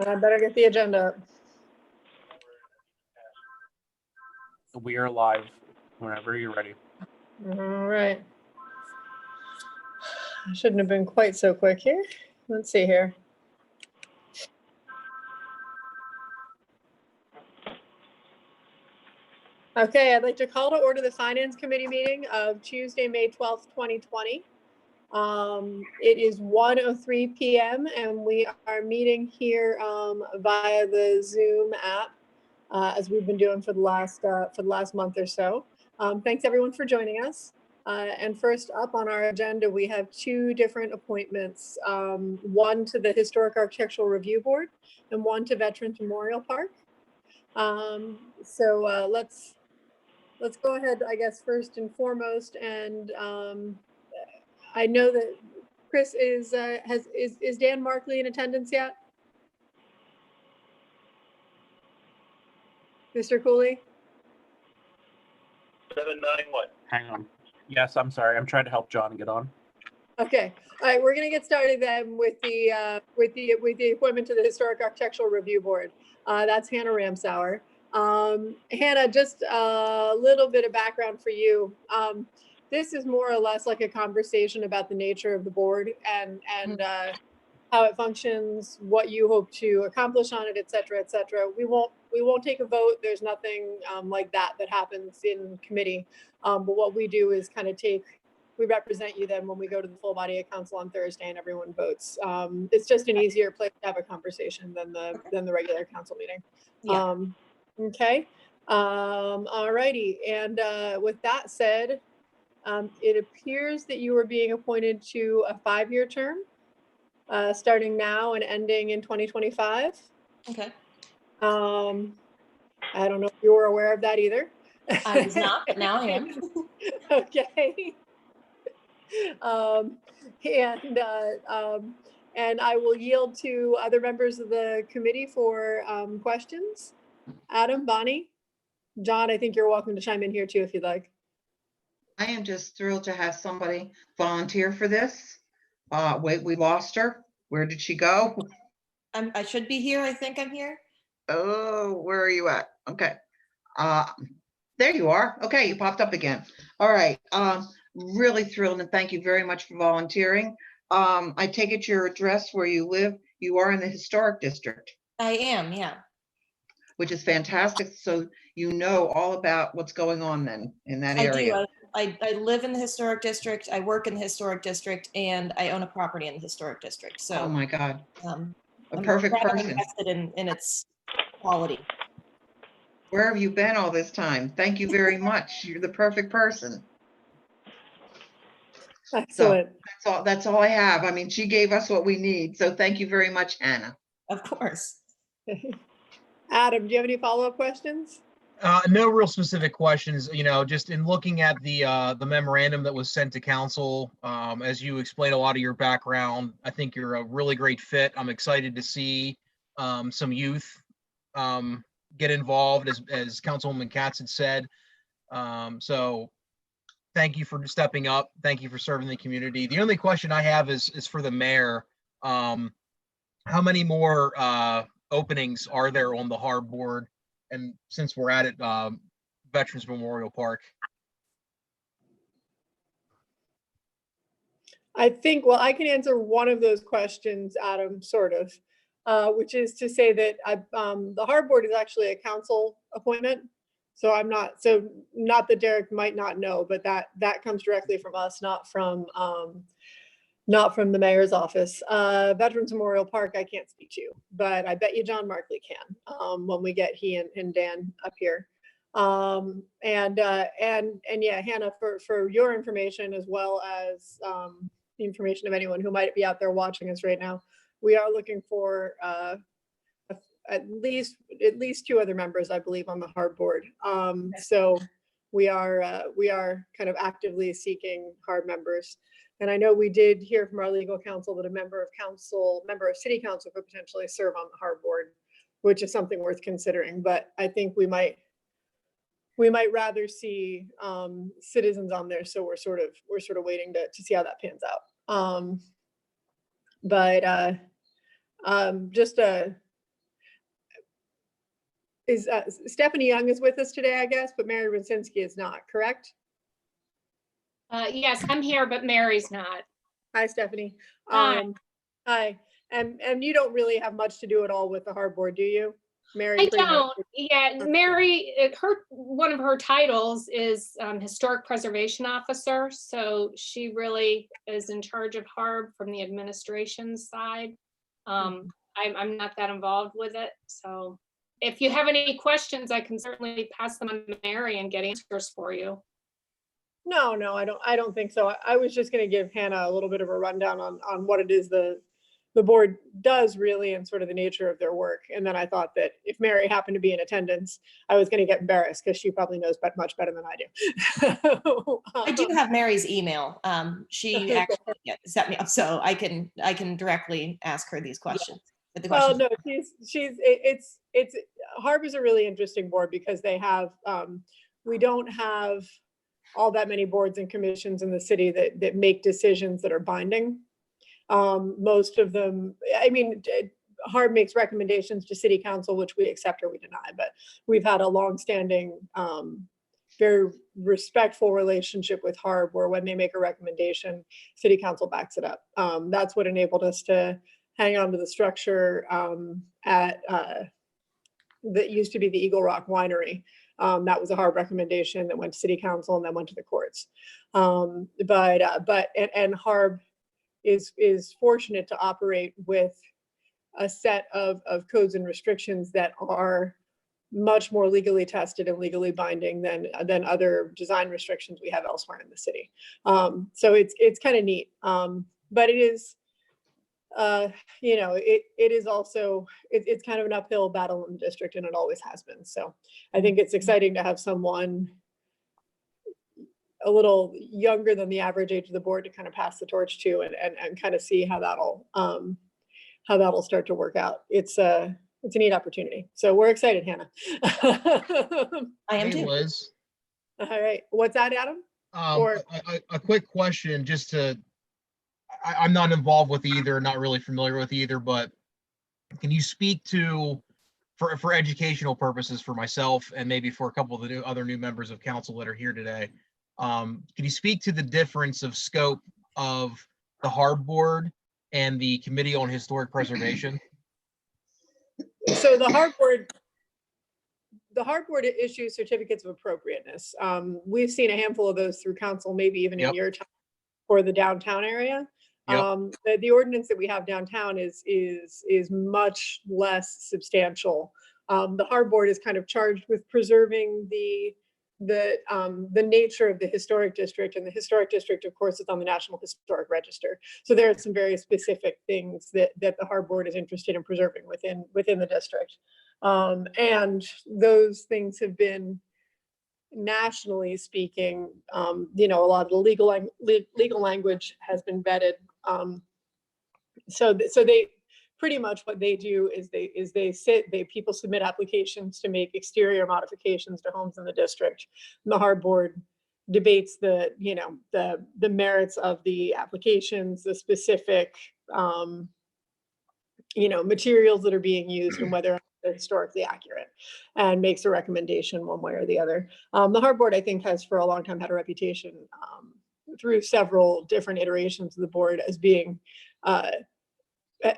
I better get the agenda up. We are live whenever you're ready. All right. I shouldn't have been quite so quick here. Let's see here. Okay, I'd like to call to order the Finance Committee meeting of Tuesday, May 12th, 2020. It is 1:03 p.m. and we are meeting here via the Zoom app, as we've been doing for the last month or so. Thanks everyone for joining us. And first up on our agenda, we have two different appointments, one to the Historic Architectural Review Board and one to Veterans Memorial Park. Let's go ahead, I guess, first and foremost. And I know that Chris is Dan Markley in attendance yet? Mr. Cooley? 791. Hang on. Yes, I'm sorry. I'm trying to help John get on. Okay. All right. We're going to get started then with the appointment to the Historic Architectural Review Board. That's Hannah Ramsauer. Hannah, just a little bit of background for you. This is more or less like a conversation about the nature of the board and how it functions, what you hope to accomplish on it, et cetera, et cetera. We won't take a vote. There's nothing like that happens in committee. But what we do is kind of we represent you then when we go to the full body of council on Thursday and everyone votes. It's just an easier place to have a conversation than the regular council meeting. Yeah. Okay. All righty. And with that said, it appears that you are being appointed to a 5-year term, starting now and ending in 2025. Okay. I don't know if you were aware of that either. I was not, but now I am. Okay. And I will yield to other members of the committee for questions. Adam, Bonnie, John, I think you're welcome to chime in here too if you'd like. I am just thrilled to have somebody volunteer for this. Wait, we lost her. Where did she go? I should be here. I think I'm here. Oh, where are you at? Okay. There you are. Okay, you popped up again. All right. Really thrilled and thank you very much for volunteering. I take it your address where you live. You are in the historic district. I am, yeah. Which is fantastic. So you know all about what's going on then in that area. I do. I live in the historic district. I work in the historic district, and I own a property in the historic district. So, oh my God, a I'm perfect rather person. invested in its quality. Where have you been all this time? Thank you very much. You're the perfect person. Excellent. So that's all I have. I mean, she gave us what we need. So thank you very much, Hannah. Of course. Adam, do you have any follow-up questions? No real specific questions. You know, just in looking at the memorandum that was sent to council, as you explained a lot of your background, I think you're a really great fit. I'm excited to see some youth get involved, as Councilwoman Katz had said. So thank you for stepping up. Thank you for serving the community. The only question I have is for the mayor. How many more openings are there on the HARB board? And since we're at it, Veterans Memorial Park. I think, well, I can answer one of those questions, Adam, sort of, which is to say that the HARB board is actually a council appointment. So not that Derek might not know, but that comes directly from us, not from the mayor's office. Veterans Memorial Park, I can't speak to, but I bet you John Markley can when we get he and Dan up here. And yeah, Hannah, for your information, as well as the information of anyone who might be out there watching us right now, we are looking for at least 2 other members, I believe, on the HARB board. So we are kind of actively seeking HARB members. And I know we did hear from our legal counsel that a member of city council could potentially serve on the HARB board, which is something worth considering. But I think we might rather see citizens on there. So we're sort of waiting to see how that pans out. Just Stephanie Young is with us today, I guess, but Mary Rosinski is not, correct? Yes, I'm here, but Mary's not. Hi, Stephanie. Hi. Hi, and you don't really have much to do at all with the harbor board, do you? Mary? I pretty much- don't. Yeah, Mary, one of her titles is Historic Preservation Officer. So she really is in charge of HARB from the administration side. I'm not that involved with it. So if you have any questions, I can certainly pass them on to Mary and get answers for you. No, I don't think so. I was just gonna give Hannah a little bit of a rundown on what it is the board does really and sort of the nature of their work. And then I thought that if Mary happened to be in attendance, I was gonna get embarrassed because she probably knows much better than I do. I do have Mary's email. She actually set me up, so I can directly ask her these questions. But the Well, questions- no, it's HARB is a really interesting board because they have, we don't have all that many boards and commissions in the city that make decisions that are binding. Most of them, I mean, HARB makes recommendations to city council, which we accept or we deny, but we've had a longstanding, very respectful relationship with HARB where when they make a recommendation, city council backs it up. That's what enabled us to hang on to the structure at that used to be the Eagle Rock Winery. That was a HARB recommendation that went to city council and then went to the courts. And HARB is fortunate to operate with a set of codes and restrictions that are much more legally tested and legally binding than other design restrictions we have elsewhere in the city. So it's kind of neat. But it is, it is also, it's kind of an uphill battle in the district, and it always has been. So I think it's exciting to have someone a little younger than the average age of the board to kind of pass the torch to and kind of see how that'll start to work out. It's a neat opportunity. So we're excited, Hannah. I am Hey, too. Liz. All right. What's that, Adam? Or- A quick question, just to, I'm not involved with either, not really familiar with either, but can you speak to, for educational purposes for myself and maybe for a couple of the other new members of council that are here today, can you speak to the difference of scope of the HARB board and the Committee on Historic Preservation? So the HARB board issues certificates of appropriateness. We've seen a handful of those through council, maybe even in Yep. your time for the downtown area. Yep. The ordinance that we have downtown is much less substantial. The HARB board is kind of charged with preserving the nature of the historic district, and the historic district, of course, is on the National Historic Register. So there are some very specific things that the HARB board is interested in preserving within the district. And those things have been, nationally speaking, a lot of the legal language has been vetted. So they pretty much what they do is people submit applications to make exterior modifications to homes in the district. And the HARB board debates the merits of the applications, the specific materials that are being used and whether they're historically accurate, and makes a recommendation one way or the other. The HARB board, I think, has for a long time had a reputation through several different iterations of the board as being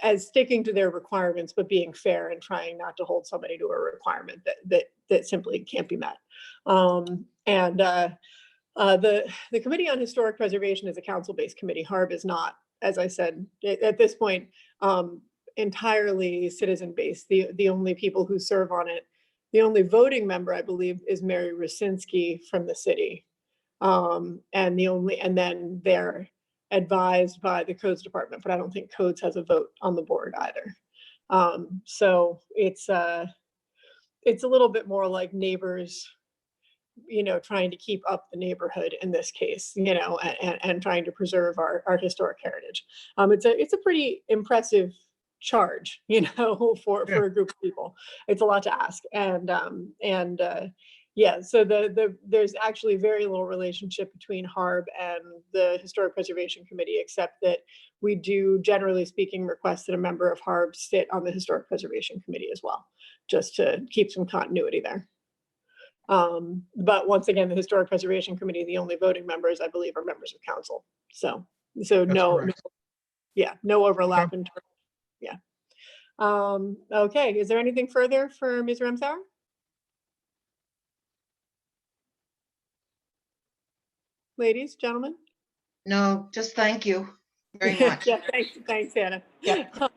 as sticking to their requirements, but being fair and trying not to hold somebody to a requirement that simply can't be met. The Committee on Historic Preservation is a council-based committee. HARB is not, as I said, at this point, entirely citizen-based. The only people who serve on it, the only voting member, I believe, is Mary Rosinski from the city. And then they're advised by the codes department, but I don't think codes has a vote on the board either. So it's a little bit more like neighbors, trying to keep up the neighborhood in this case, and trying to preserve our historic heritage. It's a pretty impressive charge, for a group of people. It's a lot to ask. And Yeah, so there's actually very little relationship between HARB and the Historic Preservation Committee, except that we do, generally speaking, request that a member of HARB sit on the Historic Preservation Committee as well, just to keep some continuity there. But once again, the Historic Preservation Committee, the only voting members, I believe, are members of council. So no, correct. yeah, no overlap in terms, yeah. Okay, is there anything further for Ms. Ramsauer? Ladies, gentlemen? No, just thank you very much. Yeah, thanks, Hannah. Yep.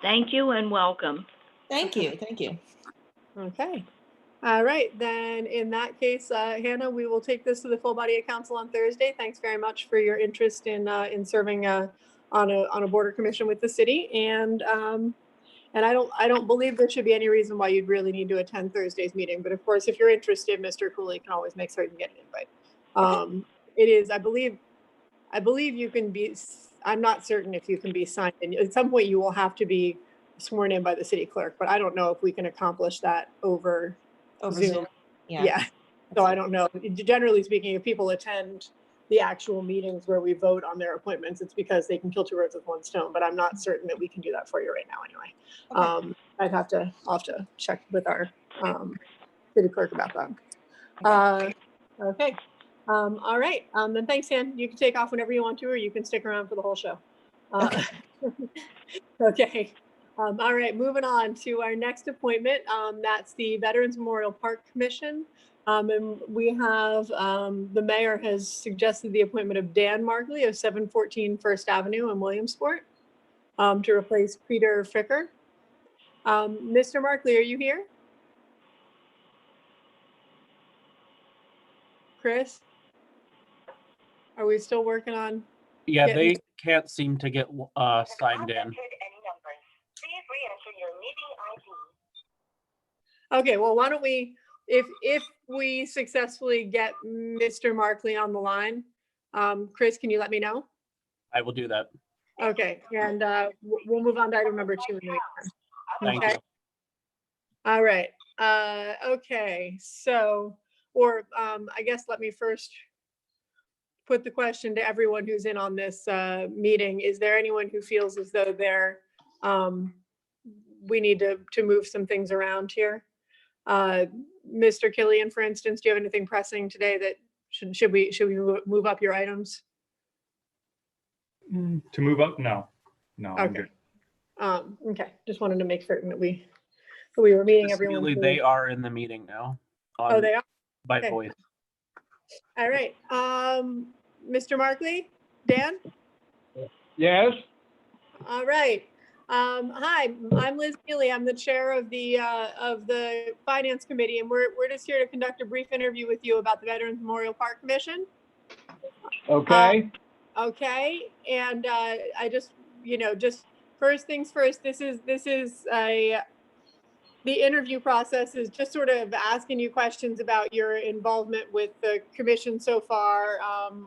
Thank you and welcome. Thank you. Thank you. Okay. All right, then in that case, Hannah, we will take this to the full body of council on Thursday. Thanks very much for your interest in serving on a border commission with the city. And I don't believe there should be any reason why you'd really need to attend Thursday's meeting. But of course, if you're interested, Mr. Cooley can always make certain you get an invite. It is, I believe you can be, I'm not certain if you can be signed in. At some point you will have to be sworn in by the city clerk, but I don't know if we can accomplish that over Zoom. Yeah. So I don't know. Generally speaking, if people attend the actual meetings where we vote on their appointments, it's because they can kill two birds with one stone, but I'm not certain that we can do that for you right now anyway. Okay. I'll have to check with our city clerk about that. Okay. All right. Then thanks, Han. You can take off whenever you want to, or you can stick around for the whole show. Okay. Okay. All right, moving on to our next appointment. That's the Veterans Memorial Park Commission. And we have, the mayor has suggested the appointment of Dan Markley of 714 First Avenue in Williamsport to replace Peter Fricker. Mr. Markley, are you here? Chris? Are we still working on? Yeah, getting- they can't seem to get signed in. Okay, well, why don't we, if we successfully get Mr. Markley on the line, Chris, can you let me know? I will do that. Okay, and we'll move on to item number 2 in the meantime. Thank Okay. you. All right. Okay, so, or I guess let me first put the question to everyone who's in on this meeting. Is there anyone who feels as though they're, we need to move some things around here? Mr. Killian, for instance, do you have anything pressing today that should we move up your items? To move up? No, I'm Okay. good. Okay, just wanted to make certain that we were meeting everyone. Really, they are in the meeting now. Oh, they are? By Okay. voice. All right. Mr. Markley, Dan? Yes, All right. Hi, I'm Liz Keeley. I'm the chair of the Finance Committee, and we're just here to conduct a brief interview with you about the Veterans Memorial Park Commission. okay. Okay, and I just, just first things first, the interview process is just sort of asking you questions about your involvement with the commission so far,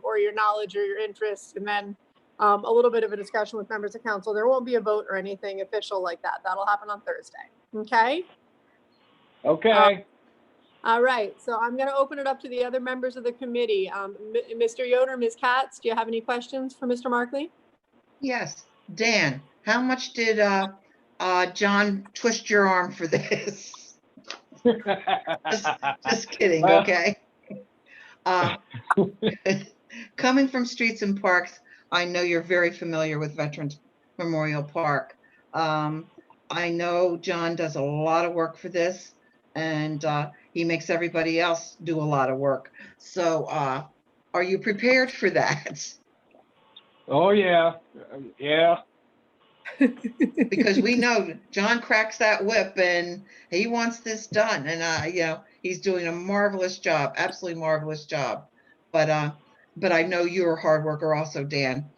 or your knowledge or your interests, and then a little bit of a discussion with members of council. There won't be a vote or anything official like that. That'll happen on Thursday. Okay? Okay. All right, so I'm going to open it up to the other members of the committee. Mr. Yoder, Ms. Katz, do you have any questions for Mr. Markley? Yes, Dan, how much did John twist your arm for this? Just kidding, Well- okay? Coming from Streets and Parks, I know you're very familiar with Veterans Memorial Park. I know John does a lot of work for this, and he makes everybody else do a lot of work. So are you prepared for that? Oh, yeah, yeah. Because we know John cracks that whip and he wants this done, and he's doing a marvelous job, absolutely marvelous job. But I know you're a hard worker also, Dan.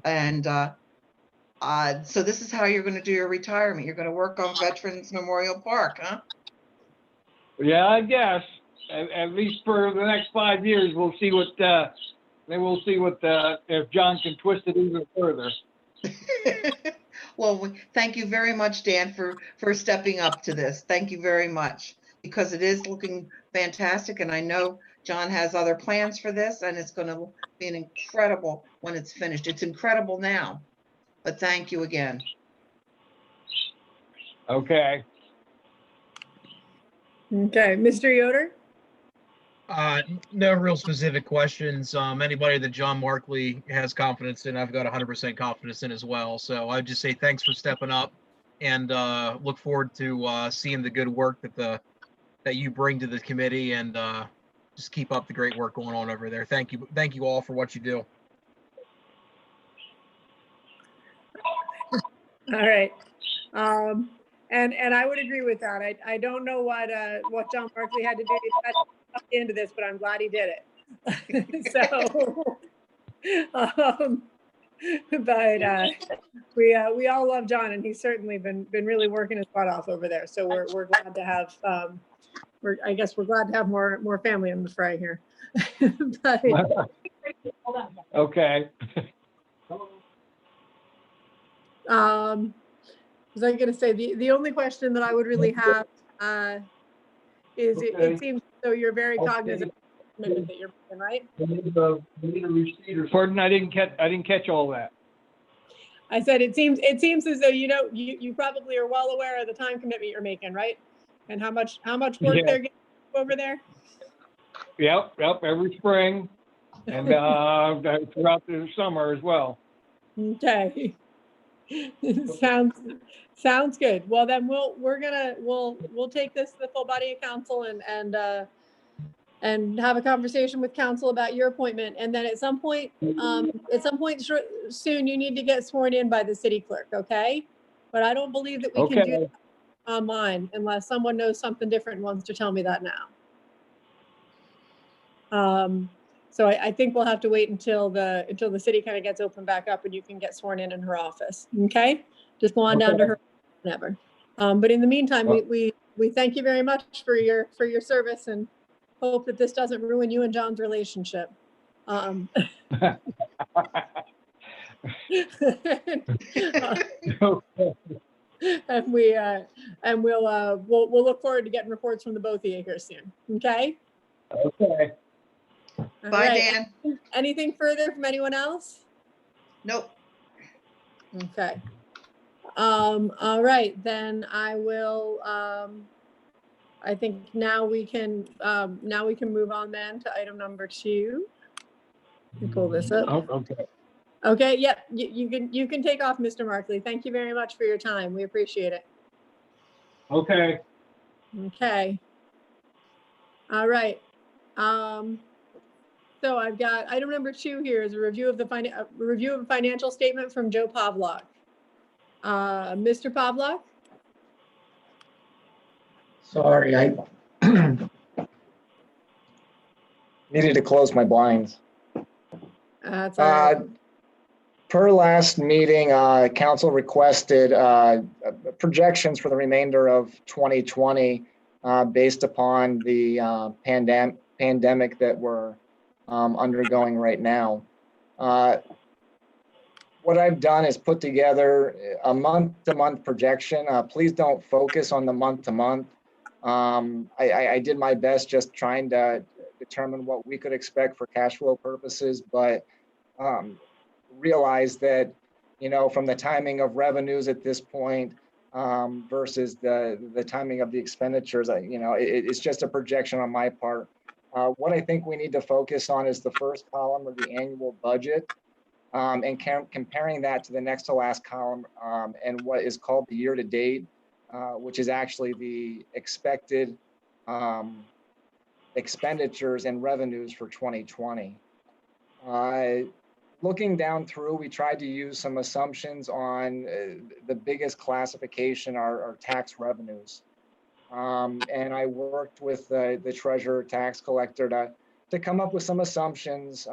And so this is how you're going to do your retirement. You're going to work on Veterans Memorial Park, huh? Yeah, I guess. At least for the next 5 years, we'll see what, if John can twist it even further. Well, thank you very much, Dan, for stepping up to this. Thank you very much, because it is looking fantastic. And I know John has other plans for this, and it's going to be an incredible when it's finished. It's incredible now, but thank you again. Okay. Okay, Mr. Yoder? No real specific questions. Anybody that John Markley has confidence in, I've got 100% confidence in as well. So I'd just say thanks for stepping up, and look forward to seeing the good work that you bring to the committee, and just keep up the great work going on over there. Thank you all for what you do. All right. And I would agree with that. I don't know what John Barkley had to do to get into this, but I'm glad he did it. So, but we all love John, and he's certainly been really working his butt off over there. So we're glad to have I guess we're glad to have more family in the fray here. But, Okay. was I going to say the only question that I would really have is Okay. it seems as though you're very cognizant of the commitment that you're making, right? We need a receipt or. Pardon, I didn't catch all that. I said it seems as though you probably are well aware of the time commitment you're making, right? And how much work Yeah. they're getting over there. Yep, every spring and throughout the summer as well. Okay. Sounds good. Well, then we'll take this to the full body of council and have a conversation with council about your appointment. And then at some point soon, you need to get sworn in by the city clerk. Okay. But I don't believe that we can do Okay. that online unless someone knows something different and wants to tell me that now. So I think we'll have to wait until the city kind of gets open back up and you can get sworn in her office. Okay, just go on down to her whenever. But in the meantime, we thank you very much for your service and hope that this doesn't ruin you and John's relationship. And we'll look forward to getting reports from the both of you here soon. Okay. Okay. All Bye, right. Dan. Anything further from anyone else? Nope. Okay. All right, then I will, I think now we can move on then to item number 2. Let me pull this up. Oh, okay. Okay, yep, you can take off, Mr. Markley. Thank you very much for your time. We appreciate it. Okay. Okay. All right. So I've got item number 2 here is a review of a financial statement from Joe Pavlock. Mr. Pavlock? Sorry, I needed to close my blinds. That's all right. Per last meeting, council requested projections for the remainder of 2020 based upon the pandemic that we're undergoing right now. What I've done is put together a month-to-month projection. Please don't focus on the month-to-month. I did my best just trying to determine what we could expect for cash flow purposes, but realize that, from the timing of revenues at this point versus the timing of the expenditures, it's just a projection on my part. What I think we need to focus on is the first column of the annual budget. And comparing that to the next to last column and what is called the year to date, which is actually the expected expenditures and revenues for 2020. Looking down through, we tried to use some assumptions on the biggest classification, our tax revenues. And I worked with the treasurer tax collector to come up with some assumptions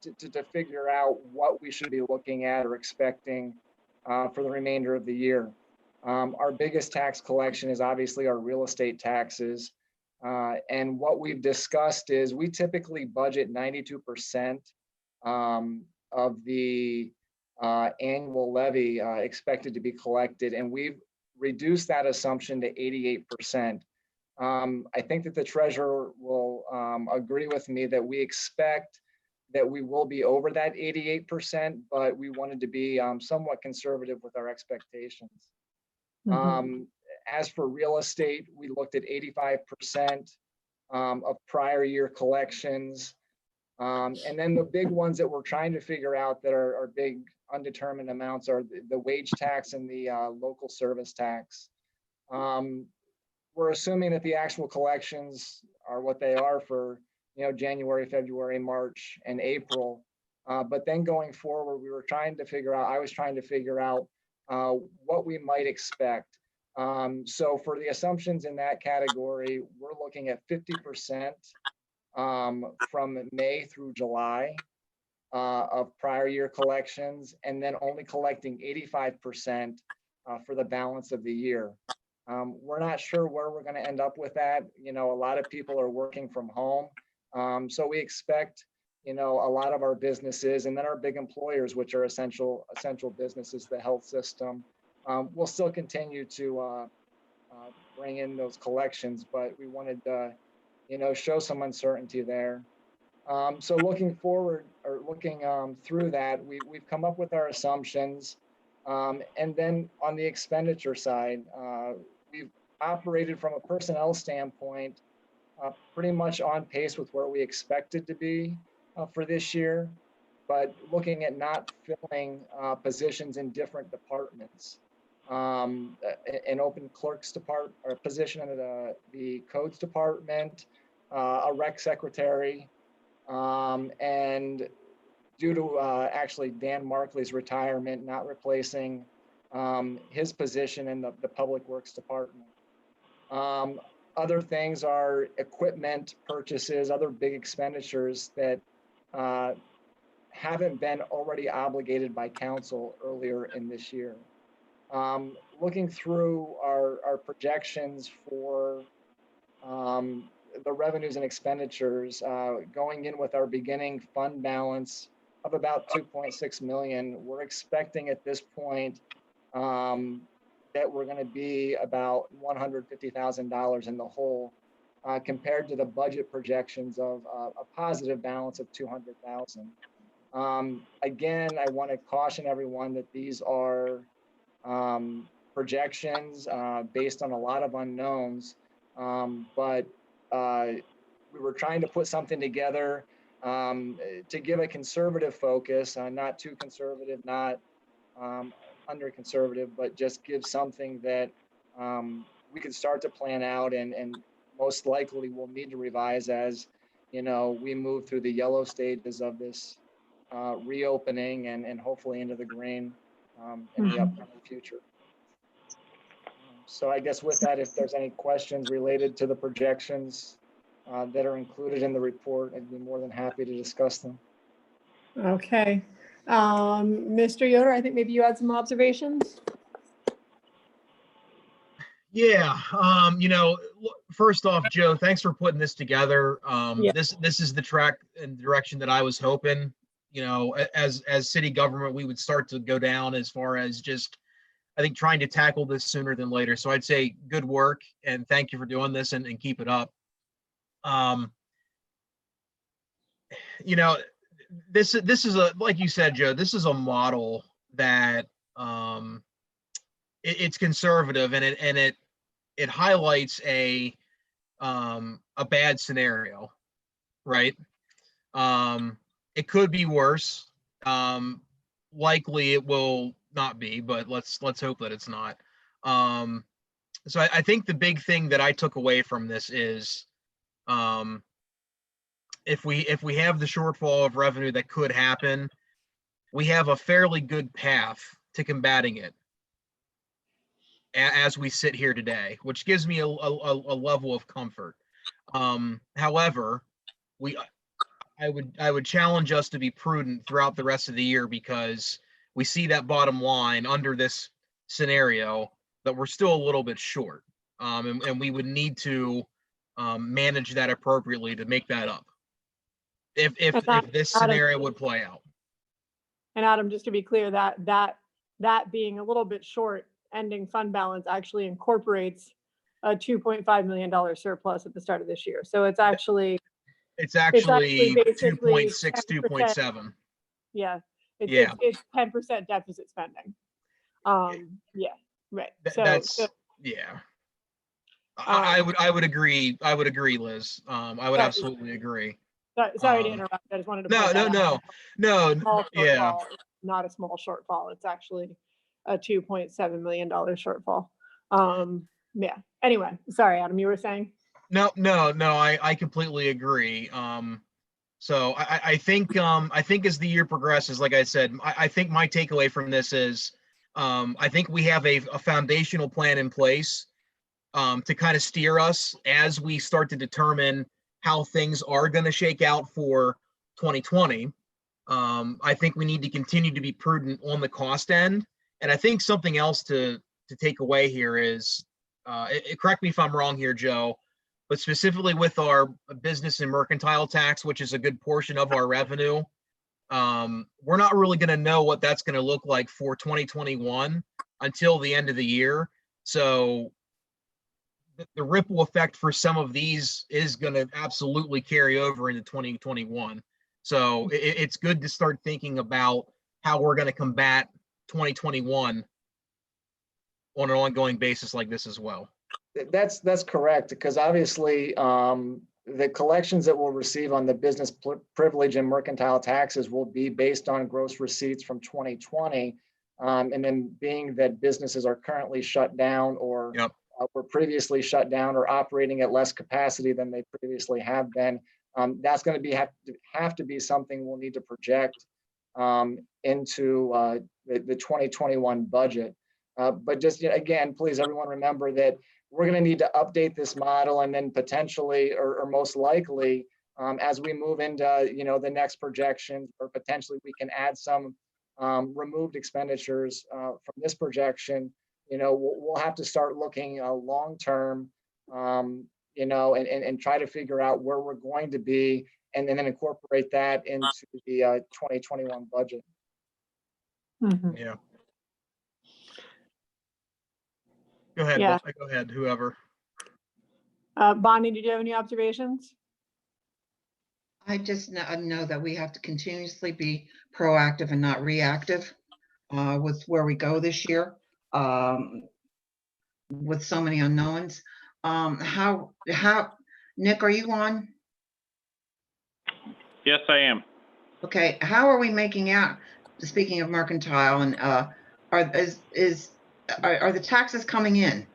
to figure out what we should be looking at or expecting for the remainder of the year. Our biggest tax collection is obviously our real estate taxes. And what we've discussed is we typically budget 92% of the annual levy expected to be collected. And we've reduced that assumption to 88%. I think that the treasurer will agree with me that we expect that we will be over that 88%, but we wanted to be somewhat conservative with our expectations. As for real estate, we looked at 85% of prior year collections. And then the big ones that we're trying to figure out that are big undetermined amounts are the wage tax and the local service tax. We're assuming that the actual collections are what they are for, January, February, March, and April. But then going forward, I was trying to figure out what we might expect. So for the assumptions in that category, we're looking at 50% from May through July of prior year collections, and then only collecting 85% for the balance of the year. We're not sure where we're going to end up with that. A lot of people are working from home. So we expect, a lot of our businesses and then our big employers, which are essential businesses, the health system, will still continue to bring in those collections, but we wanted to, show some uncertainty there. So looking forward or looking through that, we've come up with our assumptions. And then on the expenditure side, we've operated from a personnel standpoint, pretty much on pace with where we expected to be for this year, but looking at not filling positions in different departments. An open clerk's department or position in the codes department, a rec secretary, and due to actually Dan Markley's retirement, not replacing his position in the public works department. Other things are equipment purchases, other big expenditures that haven't been already obligated by council earlier in this year. Looking through our projections for the revenues and expenditures, going in with our beginning fund balance of about 2.6 million, we're expecting at this point that we're going to be about $150,000 in the hole, compared to the budget projections of a positive balance of 200,000. Again, I want to caution everyone that these are projections based on a lot of unknowns, but we were trying to put something together to give a conservative focus, not too conservative, not under conservative, but just give something that we could start to plan out, and most likely we'll need to revise as we move through the yellow stages of this reopening and hopefully into the green in the upcoming future. So I guess with that, if there's any questions related to the projections that are included in the report, I'd be more than happy to discuss them. Okay. Mr. Yoder, I think maybe you had some observations. Yeah, first off, Joe, thanks for putting this together. Yeah. This is the track and direction that I was hoping, as city government, we would start to go down as far as just, I think, trying to tackle this sooner than later. So I'd say good work and thank you for doing this and keep it up. This is a, like you said, Joe, this is a model that it's conservative and it highlights a bad scenario, right? It could be worse. Likely it will not be, but let's hope that it's not. So I think the big thing that I took away from this is if we have the shortfall of revenue that could happen, we have a fairly good path to combating it as we sit here today, which gives me a level of comfort. However, I would challenge us to be prudent throughout the rest of the year, because we see that bottom line under this scenario that we're still a little bit short, and we would need to manage that appropriately to make that up if this scenario would play out. And Adam, just to be clear, that being a little bit short ending fund balance actually incorporates a $2.5 million surplus at the start of this year. So it's actually, It's actually basically 2.6, 10%. 2.7. Yeah. Yeah. It's 10% deficit spending. Yeah, right. That's, yeah. I would agree. I would agree, Liz. I would Sorry. absolutely agree. Sorry to interrupt. I just wanted to No, point that out. no, Small yeah. shortfall, not a small shortfall. It's actually a $2.7 million shortfall. Yeah. Anyway, sorry, Adam, you were saying? No, I completely agree. So I think as the year progresses, like I said, I think my takeaway from this is, I think we have a foundational plan in place, to kind of steer us as we start to determine how things are going to shake out for 2020. I think we need to continue to be prudent on the cost end. And I think something else to take away here is, correct me if I'm wrong here, Joe, but specifically with our business and mercantile tax, which is a good portion of our revenue, we're not really going to know what that's going to look like for 2021 until the end of the year. So the ripple effect for some of these is going to absolutely carry over into 2021. So it's good to start thinking about how we're going to combat 2021 on an ongoing basis like this as well. That's correct, because obviously the collections that we'll receive on the business privilege and mercantile taxes will be based on gross receipts from 2020. And then being that businesses are currently shut down or were previously shut down or operating at less capacity than they previously have been, that's going to have to be something we'll need to project into the 2021 budget. But just again, please, everyone, remember that we're going to need to update this model, and then potentially, or most likely, as we move into the next projections, or potentially we can add some removed expenditures from this projection. We'll have to start looking long term, and try to figure out where we're going to be, and then incorporate that into the 2021 budget. Mhm. Yeah. Go ahead. Yeah. Go ahead, whoever. Bonnie, did you have any observations? I just know that we have to continuously be proactive and not reactive with where we go this year, with so many unknowns. How, Nick, are you on? Yes, I am. Okay, how are we making out, speaking of mercantile, and are the taxes coming in?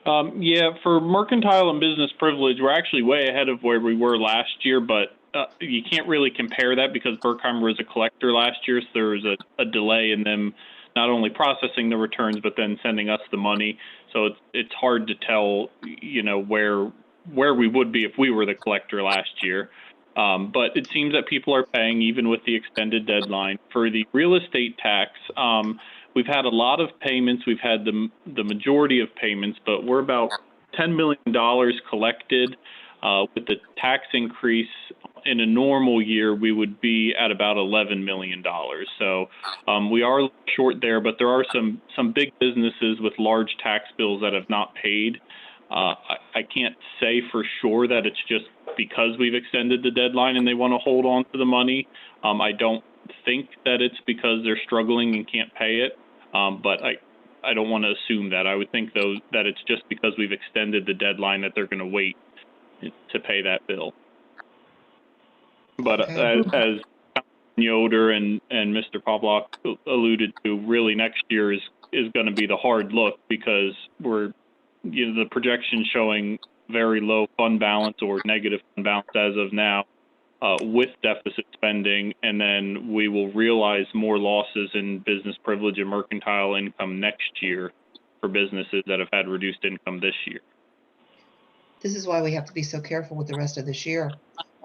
Yeah, for mercantile and business privilege, we're actually way ahead of where we were last year, but you can't really compare that because Berkheimer was a collector last year, so there was a delay in them not only processing the returns, but then sending us the money. So it's hard to tell, where we would be if we were the collector last year. But it seems that people are paying even with the extended deadline. For the real estate tax, we've had a lot of payments. We've had the majority of payments, but we're about $10 million collected. With the tax increase in a normal year, we would be at about $11 million. So we are short there, but there are some big businesses with large tax bills that have not paid. I can't say for sure that it's just because we've extended the deadline and they want to hold on to the money. I don't think that it's because they're struggling and can't pay it, but I don't want to assume that. I would think, though, that it's just because we've extended the deadline that they're going to wait to pay that bill. But as Yoder and Mr. Pavlok alluded to, really next year is going to be the hard look, because the projection showing very low fund balance or negative fund balance as of now, with deficit spending, and then we will realize more losses in business privilege and mercantile income next year for businesses that have had reduced income this year. This is why we have to be so careful with the rest of this year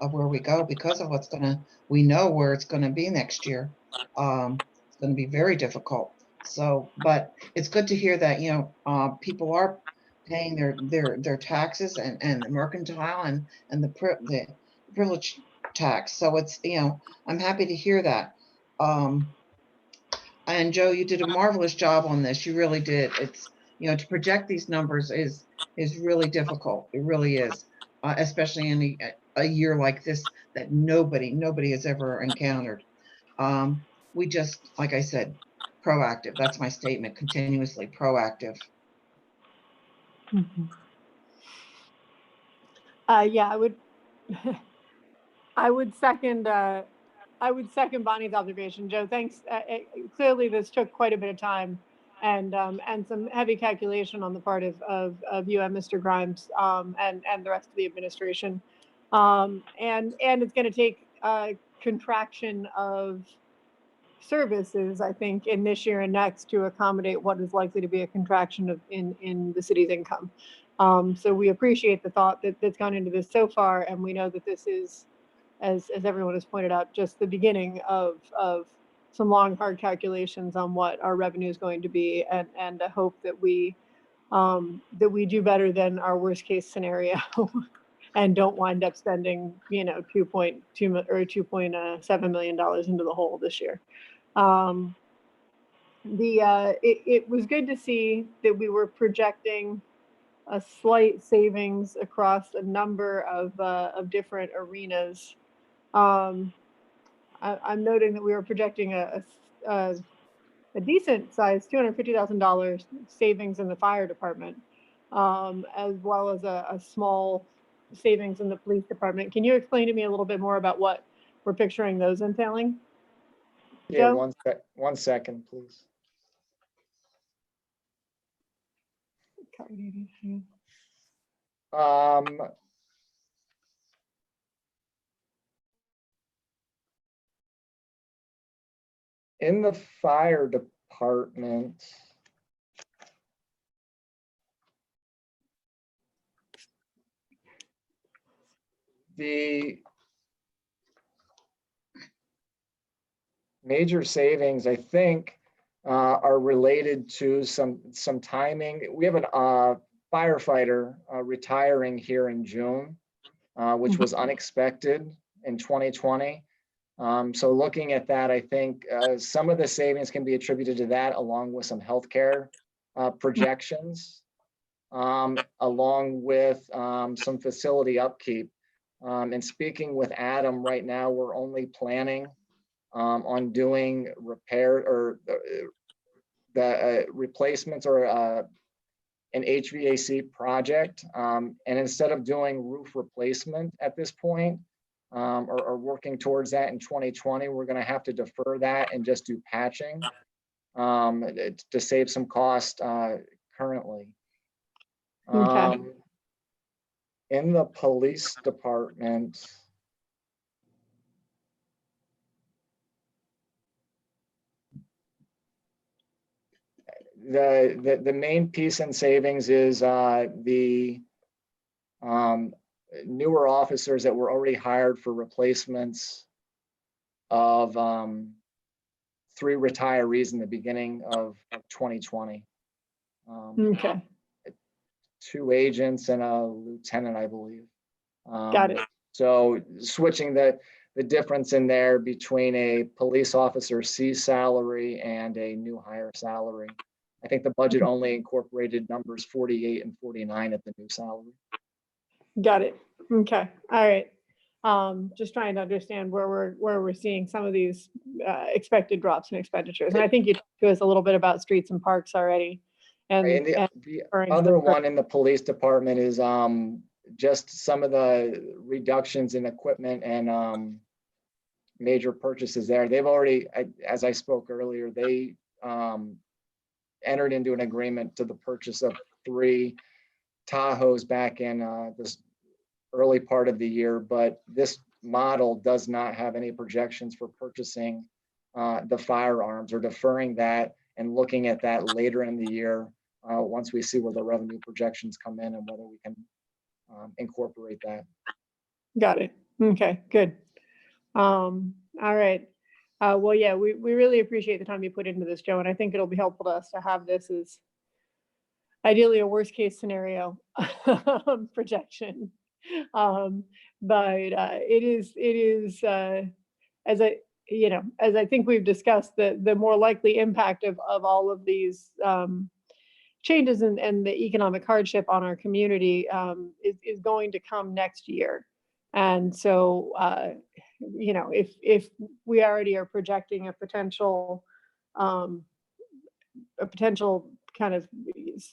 of where we go, because of we know where it's gonna be next year. It's gonna be very difficult. So, but it's good to hear that, people are paying their taxes and the mercantile and the privilege tax. So it's, I'm happy to hear that. And Joe, you did a marvelous job on this. You really did. to project these numbers is really difficult. It really is, especially in a year like this that nobody has ever encountered. We just, like I said, proactive. That's my statement, continuously proactive. Yeah, I would second Bonnie's observation. Joe, thanks. Clearly, this took quite a bit of time and some heavy calculation on the part of you and Mr. Grimes and the rest of the administration. And it's going to take a contraction of services, I think, in this year and next to accommodate what is likely to be a contraction in the city's income. So we appreciate the thought that's gone into this so far, and we know that this is, as everyone has pointed out, just the beginning of some long, hard calculations on what our revenue is going to be, and a hope that we do better than our worst case scenario and don't wind up spending, $2.2 or $2.7 million into the hole this year. It was good to see that we were projecting a slight savings across a number of different arenas. I'm noting that we were projecting a decent size $250,000 savings in the fire department, as well as a small savings in the police department. Can you explain to me a little bit more about what we're picturing those entailing? Yeah, Joe? 1 second, please. In the fire department, the major savings, I think, are related to some timing. We have a firefighter retiring here in June, which was unexpected in 2020. So looking at that, I think some of the savings can be attributed to that, along with some healthcare projections, along with some facility upkeep. And speaking with Adam right now, we're only planning on doing repair or the replacements or an HVAC project. And instead of doing roof replacement at this point, or working towards that in 2020, we're going to have to defer that and just do patching to save some cost currently. Okay. In the police department, the main piece in savings is the newer officers that were already hired for replacements of 3 retirees in the beginning of 2020. Okay. 2 agents and a lieutenant, I believe. Got it. So switching the difference in there between a police officer C salary and a new hire salary. I think the budget only incorporated numbers 48 and 49 at the new salary. Got it. Okay. All right. Just trying to understand where we're seeing some of these expected drops in expenditures. And I think you talked to us a little bit about streets and parks already. And the other one in the police department is just some of the reductions in equipment and major purchases there. They've already, as I spoke earlier, they entered into an agreement to the purchase of 3 Tahoes back in this early part of the year, but this model does not have any projections for purchasing the firearms or deferring that and looking at that later in the year once we see where the revenue projections come in and whether we can incorporate that. got it. Okay, good. All right. Well, yeah, we really appreciate the time you put into this, Joe, and I think it'll be helpful to us to have this as ideally a worst case scenario projection. But it is as I think we've discussed, the more likely impact of all of these changes and the economic hardship on our community is going to come next year. And so, you know, if we already are projecting a potential kind of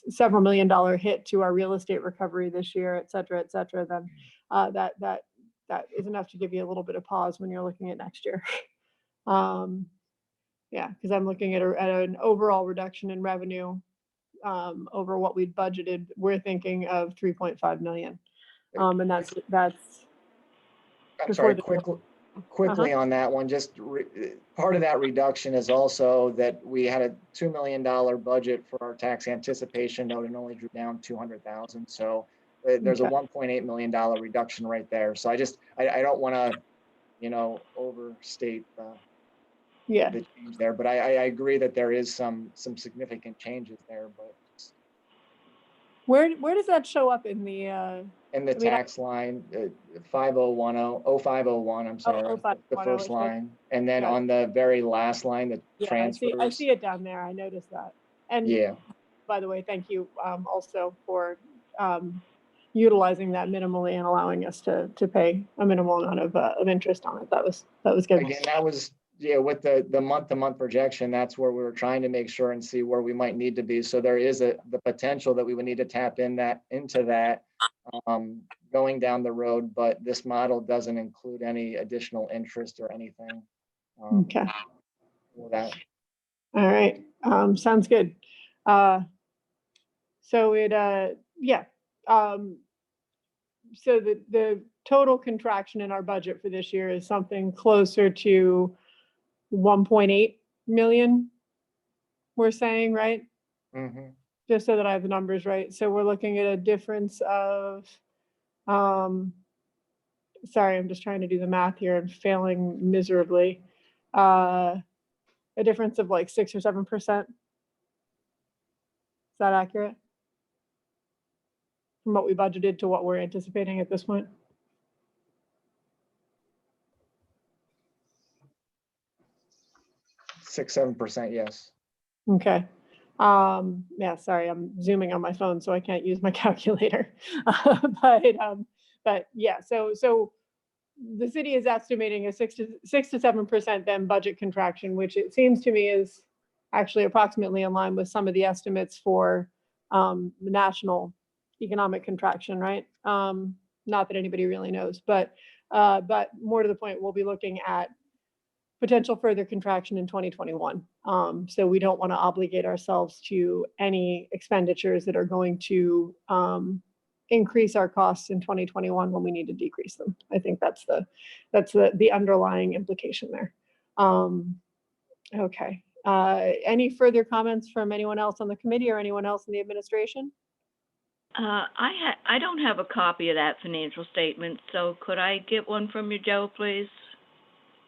several $1 million hit to our real estate recovery this year, et cetera, then that is enough to give you a little bit of pause when you're looking at next year. Yeah, because I'm looking at an overall reduction in revenue over what we'd budgeted. We're thinking of 3.5 million. And that's I'm before sorry, the- quickly on that one, part of that reduction is also that we had a $2 million budget for our tax anticipation note and only drew down 200,000. So there's a Okay. $1.8 million reduction right there. So I don't want to, you know, overstate yeah. the change there, but I agree that there is some significant changes there, but Where does that show up in the in the I mean, tax line, 0501, I'm sorry, the 0510, first okay. line. And then Got it. on the very last line, the I transfers. see it down there. I noticed that. And Yeah, by the way, thank you also for utilizing that minimally and allowing us to pay a minimal amount of interest on it. That was good. again, that was, yeah, with the month-to-month projection, that's where we were trying to make sure and see where we might need to be. So there is the potential that we would need to tap into that going down the road, but this model doesn't include any additional interest or anything. Okay. For that. All right. Sounds good. So yeah. So the total contraction in our budget for this year is something closer to 1.8 million, we're saying, right? Mm-hmm. Just so that I have the numbers right. So we're looking at a difference of, sorry, I'm just trying to do the math here and failing miserably. A difference of like 6 or 7%. Is that accurate? From what we budgeted to what we're anticipating at this point? 6-7%, yes. Okay. Yeah, sorry, I'm zooming on my phone, so I can't use my calculator. But yeah, so the city is estimating a 6 to 7% then budget contraction, which it seems to me is actually approximately in line with some of the estimates for the national economic contraction, right? Not that anybody really knows, but more to the point, we'll be looking at potential further contraction in 2021. So we don't want to obligate ourselves to any expenditures that are going to increase our costs in 2021 when we need to decrease them. I think that's the underlying implication there. Okay. Any further comments from anyone else on the committee or anyone else in the administration? I don't have a copy of that financial statement, so could I get one from you, Joe, please?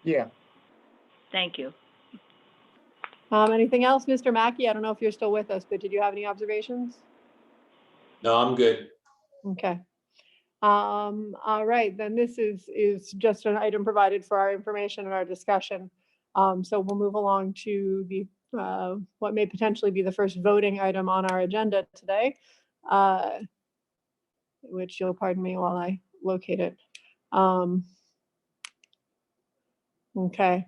Yeah. Thank you. Anything else, Mr. Mackey? I don't know if you're still with us, but did you have any observations? No, I'm good. Okay. All right, then this is just an item provided for our information and our discussion. So we'll move along to the what may potentially be the first voting item on our agenda today, which you'll pardon me while I locate it. Okay.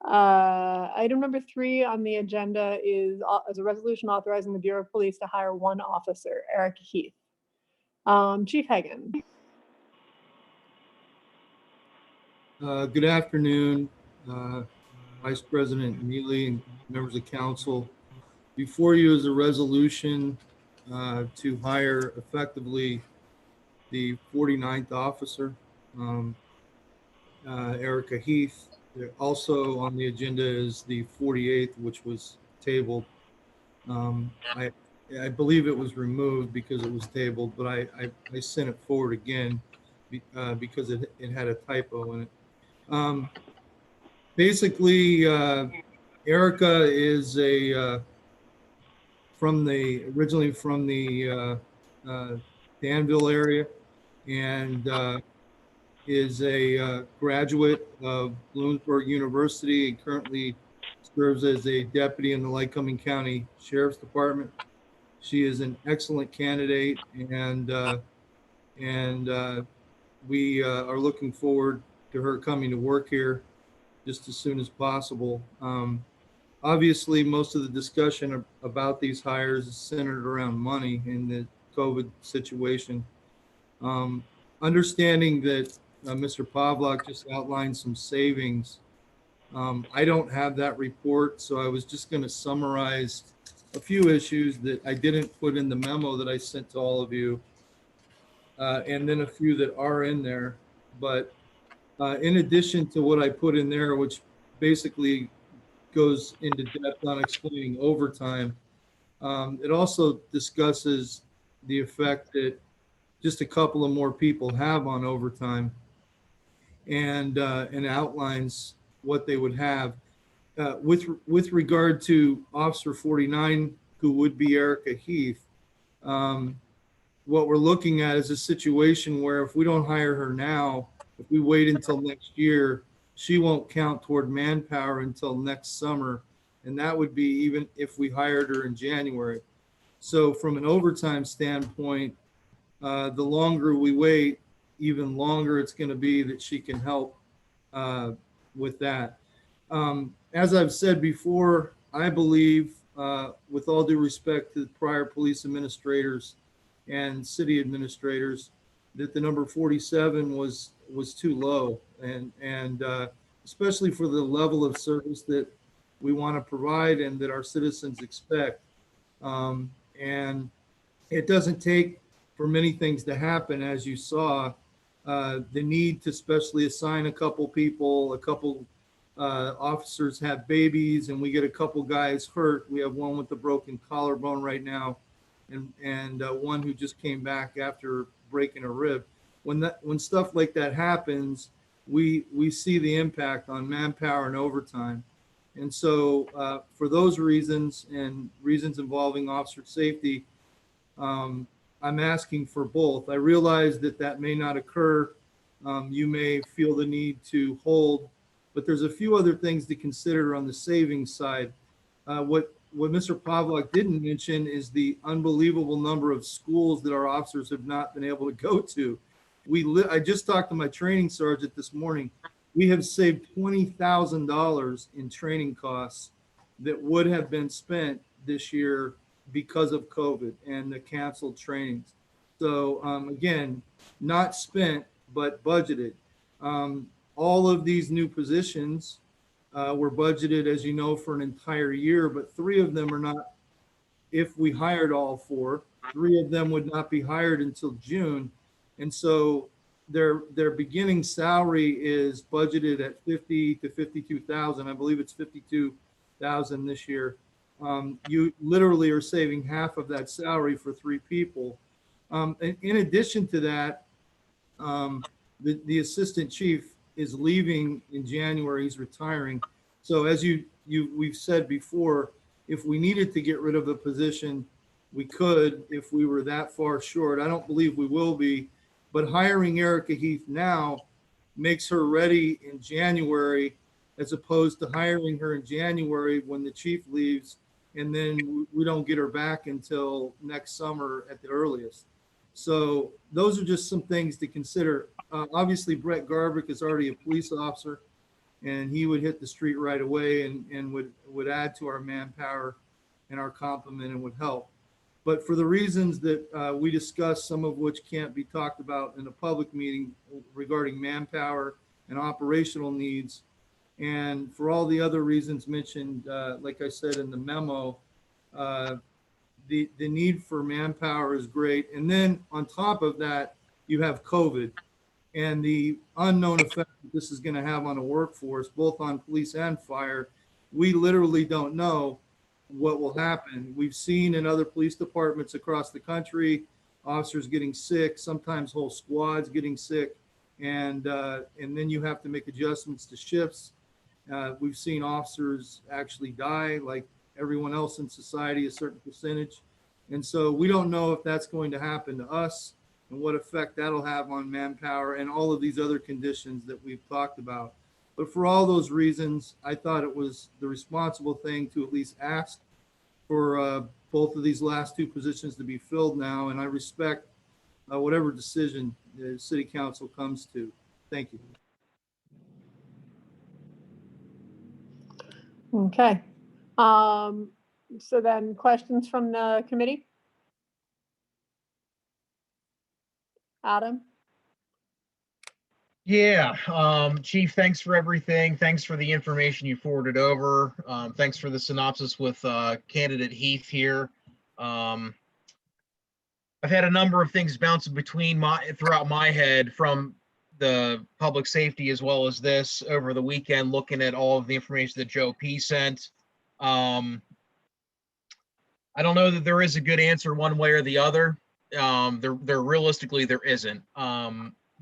Item number 3 on the agenda is a resolution authorizing the Bureau of Police to hire one officer, Eric Heath. Chief Hagan. Good afternoon, Vice President Neely and members of council. Before you is a resolution to hire effectively the 49th officer, Erica Heath. Also on the agenda is the 48th, which was tabled. I believe it was removed because it was tabled, but I sent it forward again because it had a typo in it. Basically, Erica is originally from the Danville area, and is a graduate of Williamsport University and currently serves as a deputy in the Lycoming County Sheriff's Department. She is an excellent candidate, and we are looking forward to her coming to work here just as soon as possible. Obviously, most of the discussion about these hires is centered around money in the COVID situation. Understanding that Mr. Pavlak just outlined some savings. I don't have that report, so I was just going to summarize a few issues that I didn't put in the memo that I sent to all of you, and then a few that are in there. But in addition to what I put in there, which basically goes into depth on explaining overtime, it also discusses the effect that just a couple of more people have on overtime, and outlines what they would have. With regard to Officer 49, who would be Erica Heath, what we're looking at is a situation where if we don't hire her now, if we wait until next year, she won't count toward manpower until next summer. And that would be even if we hired her in January. So from an overtime standpoint, the longer we wait, even longer it's going to be that she can help with that. As I've said before, I believe, with all due respect to the prior police administrators and city administrators, that the number 47 was too low, and especially for the level of service that we want to provide and that our citizens expect. And it doesn't take for many things to happen, as you saw. The need to specially assign a couple people, a couple officers have babies, and we get a couple guys hurt. We have one with a broken collarbone right now, and one who just came back after breaking a rib. When stuff like that happens, we see the impact on manpower and overtime. And so for those reasons and reasons involving officer safety, I'm asking for both. I realize that may not occur. You may feel the need to hold, but there's a few other things to consider on the savings side. What Mr. Pavlak didn't mention is the unbelievable number of schools that our officers have not been able to go to. I just talked to my training sergeant this morning. We have saved $20,000 in training costs that would have been spent this year because of COVID and the canceled trainings. So again, not spent, but budgeted. All of these new positions were budgeted, as you know, for an entire year, but 3 of them are not. If we hired all 4, 3 of them would not be hired until June. And so their beginning salary is budgeted at 50 to 52,000. I believe it's 52,000 this year. You literally are saving half of that salary for 3 people. And in addition to that, the assistant chief is leaving in January. He's retiring. So as we've said before, if we needed to get rid of a position, we could if we were that far short. I don't believe we will be, but hiring Erica Heath now makes her ready in January, as opposed to hiring her in January when the chief leaves, and then we don't get her back until next summer at the earliest. So those are just some things to consider. Obviously, Brett Garbick is already a police officer, and he would hit the street right away and would add to our manpower and our complement and would help. But for the reasons that we discussed, some of which can't be talked about in a public meeting regarding manpower and operational needs, and for all the other reasons mentioned, like I said in the memo, the need for manpower is great. And then on top of that, you have COVID and the unknown effect that this is going to have on a workforce, both on police and fire. We literally don't know what will happen. We've seen in other police departments across the country, officers getting sick, sometimes whole squads getting sick, and then you have to make adjustments to shifts. We've seen officers actually die, like everyone else in society, a certain percentage. And so we don't know if that's going to happen to us and what effect that'll have on manpower and all of these other conditions that we've talked about. But for all those reasons, I thought it was the responsible thing to at least ask for both of these last two positions to be filled now, and I respect whatever decision the city council comes to. Thank you. Okay. So then questions from the committee? Adam? Yeah, Chief, thanks for everything. Thanks for the information you forwarded over. Thanks for the synopsis with candidate Heath here. I've had a number of things bouncing throughout my head from the public safety as well as this over the weekend, looking at all of the information that Joe P sent. I don't know that there is a good answer one way or the other. There realistically there isn't.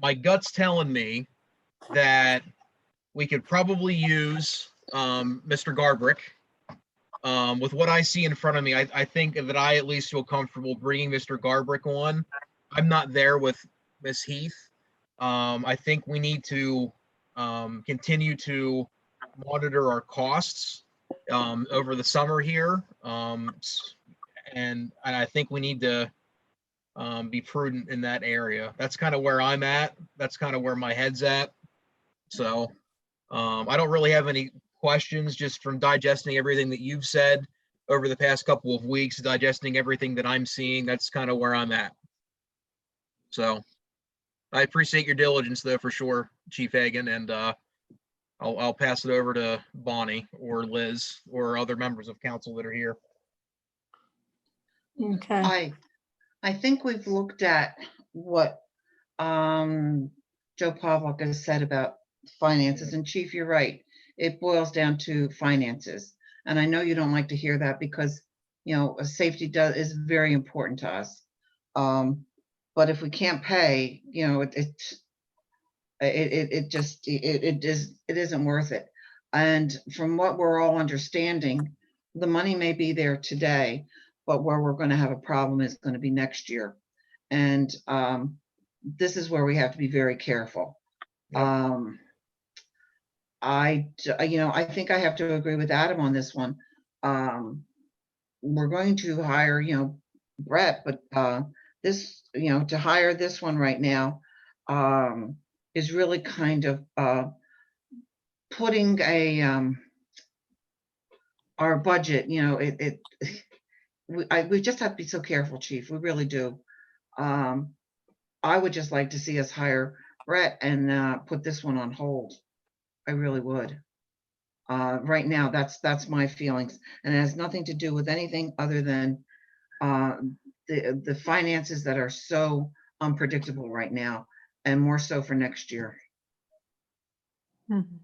My gut's telling me that we could probably use Mr. Garbrick. With what I see in front of me, I think that I at least feel comfortable bringing Mr. Garbrick on. I'm not there with Ms. Heath. I think we need to continue to monitor our costs over the summer here. And I think we need to be prudent in that area. That's kind of where I'm at. That's kind of where my head's at. So I don't really have any questions, just from digesting everything that you've said over the past couple of weeks, digesting everything that I'm seeing. That's kind of where I'm at. So I appreciate your diligence though, for sure, Chief Hagan, and I'll pass it over to Bonnie or Liz or other members of council that are here. Okay. I think we've looked at what Joe Pavlik has said about finances, and Chief, you're right. It boils down to finances. And I know you don't like to hear that because, you know, safety is very important to us. But if we can't pay, you know, it isn't worth it. And from what we're all understanding, the money may be there today, but where we're going to have a problem is going to be next year. And this is where we have to be very careful. Yep. I think I have to agree with Adam on this one. We're going to hire, Brett, but this, to hire this one right now is really kind of putting our budget, we just have to be so careful, Chief. We really do. I would just like to see us hire Brett and put this one on hold. I really would. Right now, that's my feelings, and it has nothing to do with anything other than the finances that are so unpredictable right now, and more so for next year. And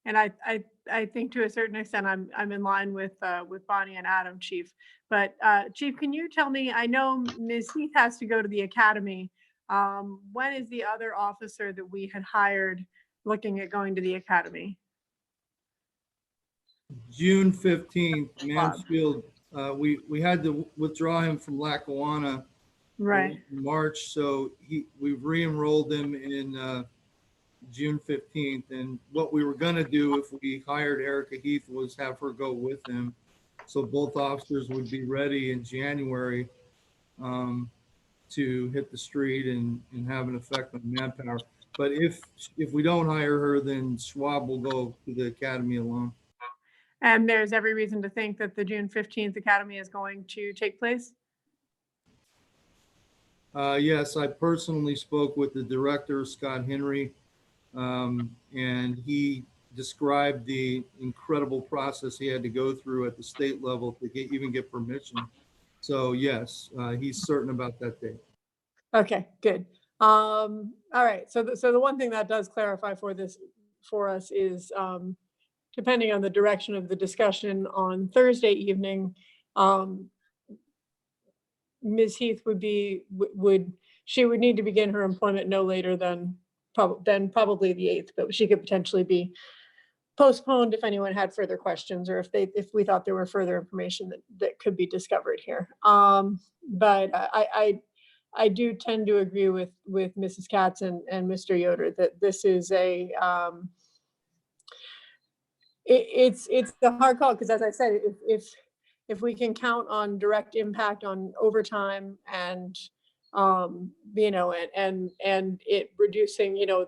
I think to a certain extent I'm in line with Bonnie and Adam, Chief. But Chief, can you tell me? I know Ms. Heath has to go to the academy. When is the other officer that we had hired looking at going to the academy? June 15th, Mansfield. We had to withdraw him from Lackawanna, Right. in March, so we've re-enrolled him in June 15th. And what we were going to do if we hired Erica Heath was have her go with him, so both officers would be ready in January to hit the street and have an effect on manpower. But if we don't hire her, then Schwab will go to the academy alone. And there's every reason to think that the June 15th academy is going to take place? Yes, I personally spoke with the director, Scott Henry, and he described the incredible process he had to go through at the state level to even get permission. So yes, he's certain about that date. Okay, good. All right. So the one thing that does clarify for us is, depending on the direction of the discussion on Thursday evening, Ms. Heath would need to begin her employment no later than probably the 8th, but she could potentially be postponed if anyone had further questions, or if we thought there were further information that could be discovered here. But I do tend to agree with Mrs. Katz and Mr. Yoder that this is it's the hard call, because as I said, if we can count on direct impact on overtime and, you know, and it reducing, you know,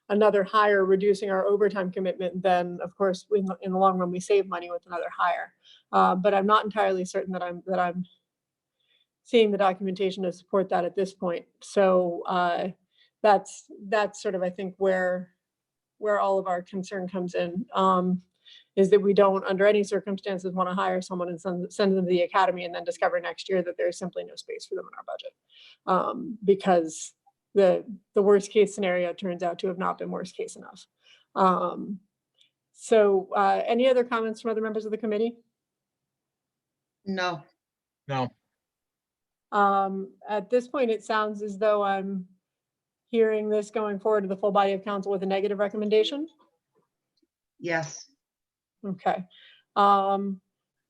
another hire, reducing our overtime commitment, then of course, in the long run, we save money with another hire. But I'm not entirely certain that I'm seeing the documentation to support that at this point. So that's sort of, I think, where all of our concern comes in, is that we don't, under any circumstances, want to hire someone and send them to the academy and then discover next year that there's simply no space for them in our budget, because the worst case scenario turns out to have not been worst case enough. So any other comments from other members of the committee? No. No. At this point, it sounds as though I'm hearing this going forward to the full body of council with a negative recommendation. Yes. Okay.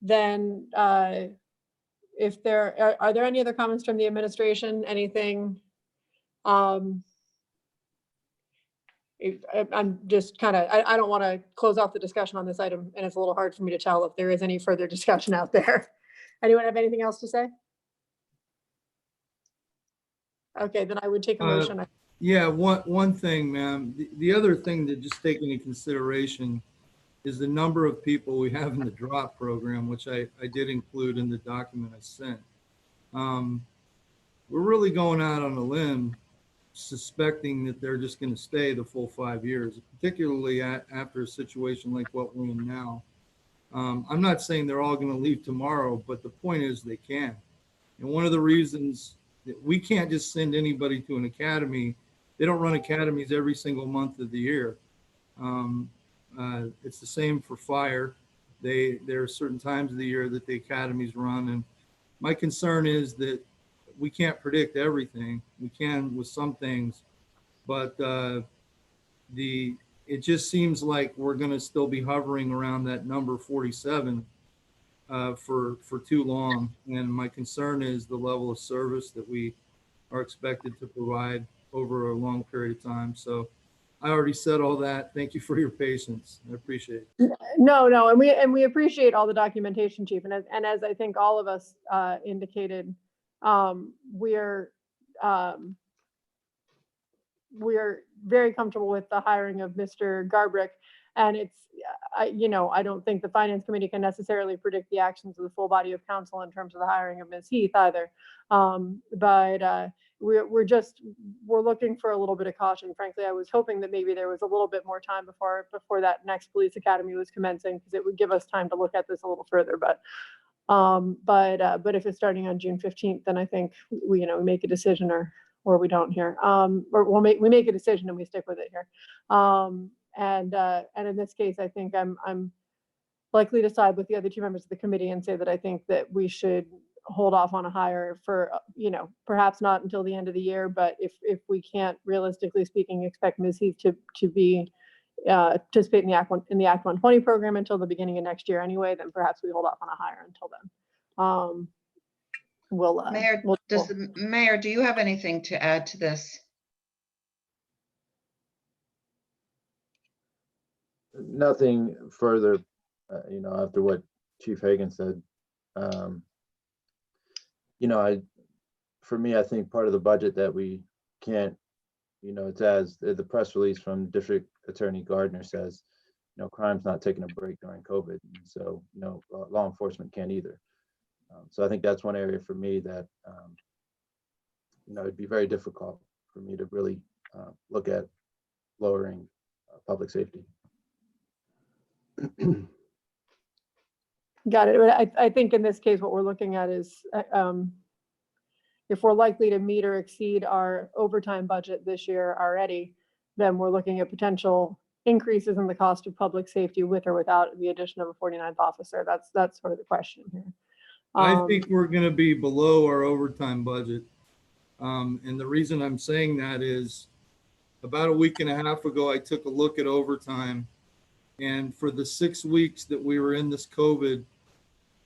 Then if there are there any other comments from the administration? Anything? I'm just kind of, I don't want to close off the discussion on this item, and it's a little hard for me to tell if there is any further discussion out there. Anyone have anything else to say? Okay, then I would take a motion. Yeah, one thing, ma'am. The other thing to just take into consideration is the number of people we have in the drop program, which I did include in the document I sent. We're really going out on a limb suspecting that they're just going to stay the full 5 years, particularly after a situation like what we're in now. I'm not saying they're all going to leave tomorrow, but the point is they can. And one of the reasons that we can't just send anybody to an academy, they don't run academies every single month of the year. It's the same for fire. There are certain times of the year that the academies run. And my concern is that we can't predict everything. We can with some things, but it just seems like we're going to still be hovering around that number 47 for too long. And my concern is the level of service that we are expected to provide over a long period of time. So I already said all that. Thank you for your patience. I appreciate it. No, and we appreciate all the documentation, Chief. And as I think all of us indicated, we're very comfortable with the hiring of Mr. Garbrick. And it's, I don't think the Finance Committee can necessarily predict the actions of the full body of council in terms of the hiring of Ms. Heath either. But we're looking for a little bit of caution. Frankly, I was hoping that maybe there was a little bit more time before that next police academy was commencing, because it would give us time to look at this a little further. But if it's starting on June 15th, then I think we make a decision or we don't here. Or we make a decision and we stick with it here. And in this case, I think I'm likely to side with the other two members of the committee and say that I think that we should hold off on a hire for, perhaps not until the end of the year, but if we can't, realistically speaking, expect Ms. Heath to be participate in the Act 120 program until the beginning of next year anyway, then perhaps we hold off on a hire until then. Mayor, do you have anything to add to this? Nothing further, after what Chief Hagan said. For me, I think part of the budget that we can't, it's as the press release from District Attorney Gardner says, crime's not taking a break during COVID. And so, law enforcement can't either. So I think that's one area for me that, it'd be very difficult for me to really look at lowering public safety. Got it. I think in this case, what we're looking at is if we're likely to meet or exceed our overtime budget this year already, then we're looking at potential increases in the cost of public safety with or without the addition of a 49th officer. That's sort of the question here. I think we're going to be below our overtime budget. And the reason I'm saying that is about a week and a half ago, I took a look at overtime. And for the 6 weeks that we were in this COVID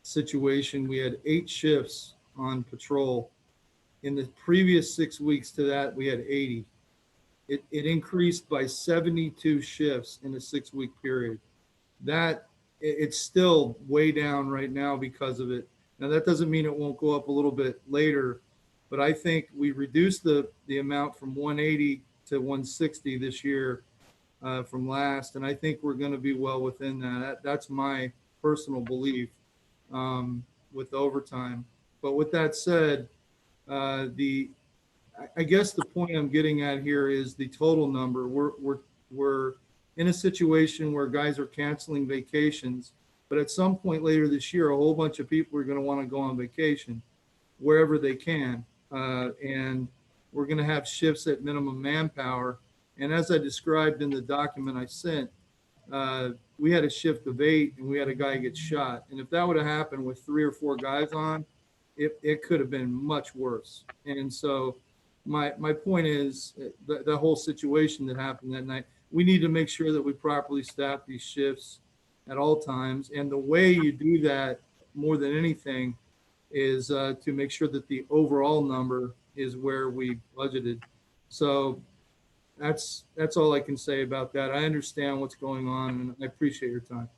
situation, we had 8 shifts on patrol. In the previous 6 weeks to that, we had 80. It increased by 72 shifts in a 6-week period. that it's still way down right now because of it. Now, that doesn't mean it won't go up a little bit later, but I think we reduced the amount from 180 to 160 this year from last, and I think we're going to be well within that. That's my personal belief with overtime. But with that said, I guess the point I'm getting at here is the total number. We're in a situation where guys are canceling vacations, but at some point later this year, a whole bunch of people are going to want to go on vacation wherever they can. And we're going to have shifts at minimum manpower. And as I described in the document I sent, we had a shift of 8 and we had a guy get shot. And if that would have happened with 3 or 4 guys on, it could have been much worse. And so my point is the whole situation that happened that night, we need to make sure that we properly staff these shifts at all times. And the way you do that more than anything is to make sure that the overall number is where we budgeted. So that's all I can say about that. I understand what's going on and I appreciate your time.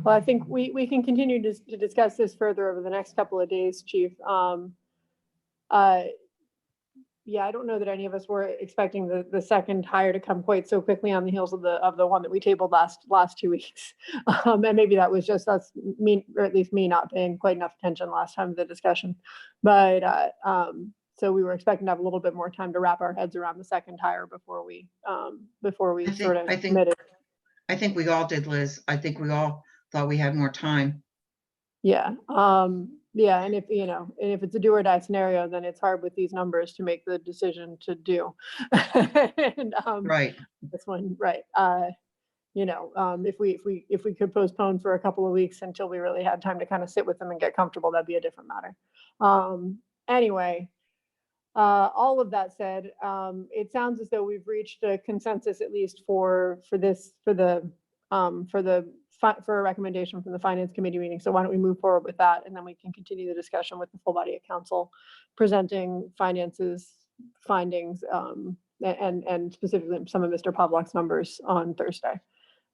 Well, I think we can continue to discuss this further over the next couple of days, Chief. Yeah, I don't know that any of us were expecting the second hire to come quite so quickly on the heels of the one that we tabled last 2 weeks. And maybe that was just us, or at least me, not paying quite enough attention last time of the discussion. But so we were expecting to have a little bit more time to wrap our heads around the second hire before we sort of committed. I think we all did, Liz. I think we all thought we had more time. Yeah. Yeah. And if it's a do or die scenario, then it's hard with these numbers to make the decision to do. And, Right. this one, right. If we could postpone for a couple of weeks until we really had time to kind of sit with them and get comfortable, that'd be a different matter. Anyway, all of that said, it sounds as though we've reached a consensus, at least for a recommendation from the Finance Committee meeting. So why don't we move forward with that, and then we can continue the discussion with the full body of council, presenting finances, findings, and specifically some of Mr. Pavlak's numbers on Thursday.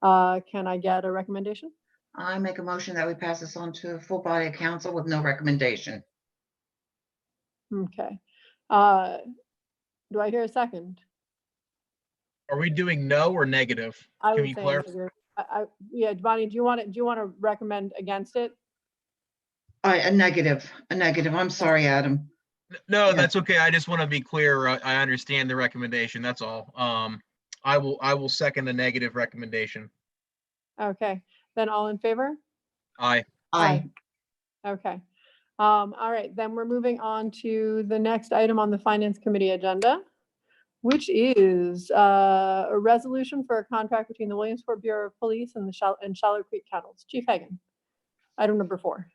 Can I get a recommendation? I make a motion that we pass this on to a full body of council with no recommendation. Okay. Do I hear a second? Are we doing no or negative? I Can would you say clarify? negative. Yeah, Bonnie, do you want to recommend against it? A negative. I'm sorry, Adam. No, Yeah. that's okay. I just want to be clear. I understand the recommendation. That's all. I will second the negative recommendation. Okay, then all in favor? Aye. Aye. Okay. All right, then we're moving on to the next item on the Finance Committee agenda, which is a resolution for a contract between the Williamsport Bureau of Police and Shallow Creek Kennels. Chief Hagan, item number 4.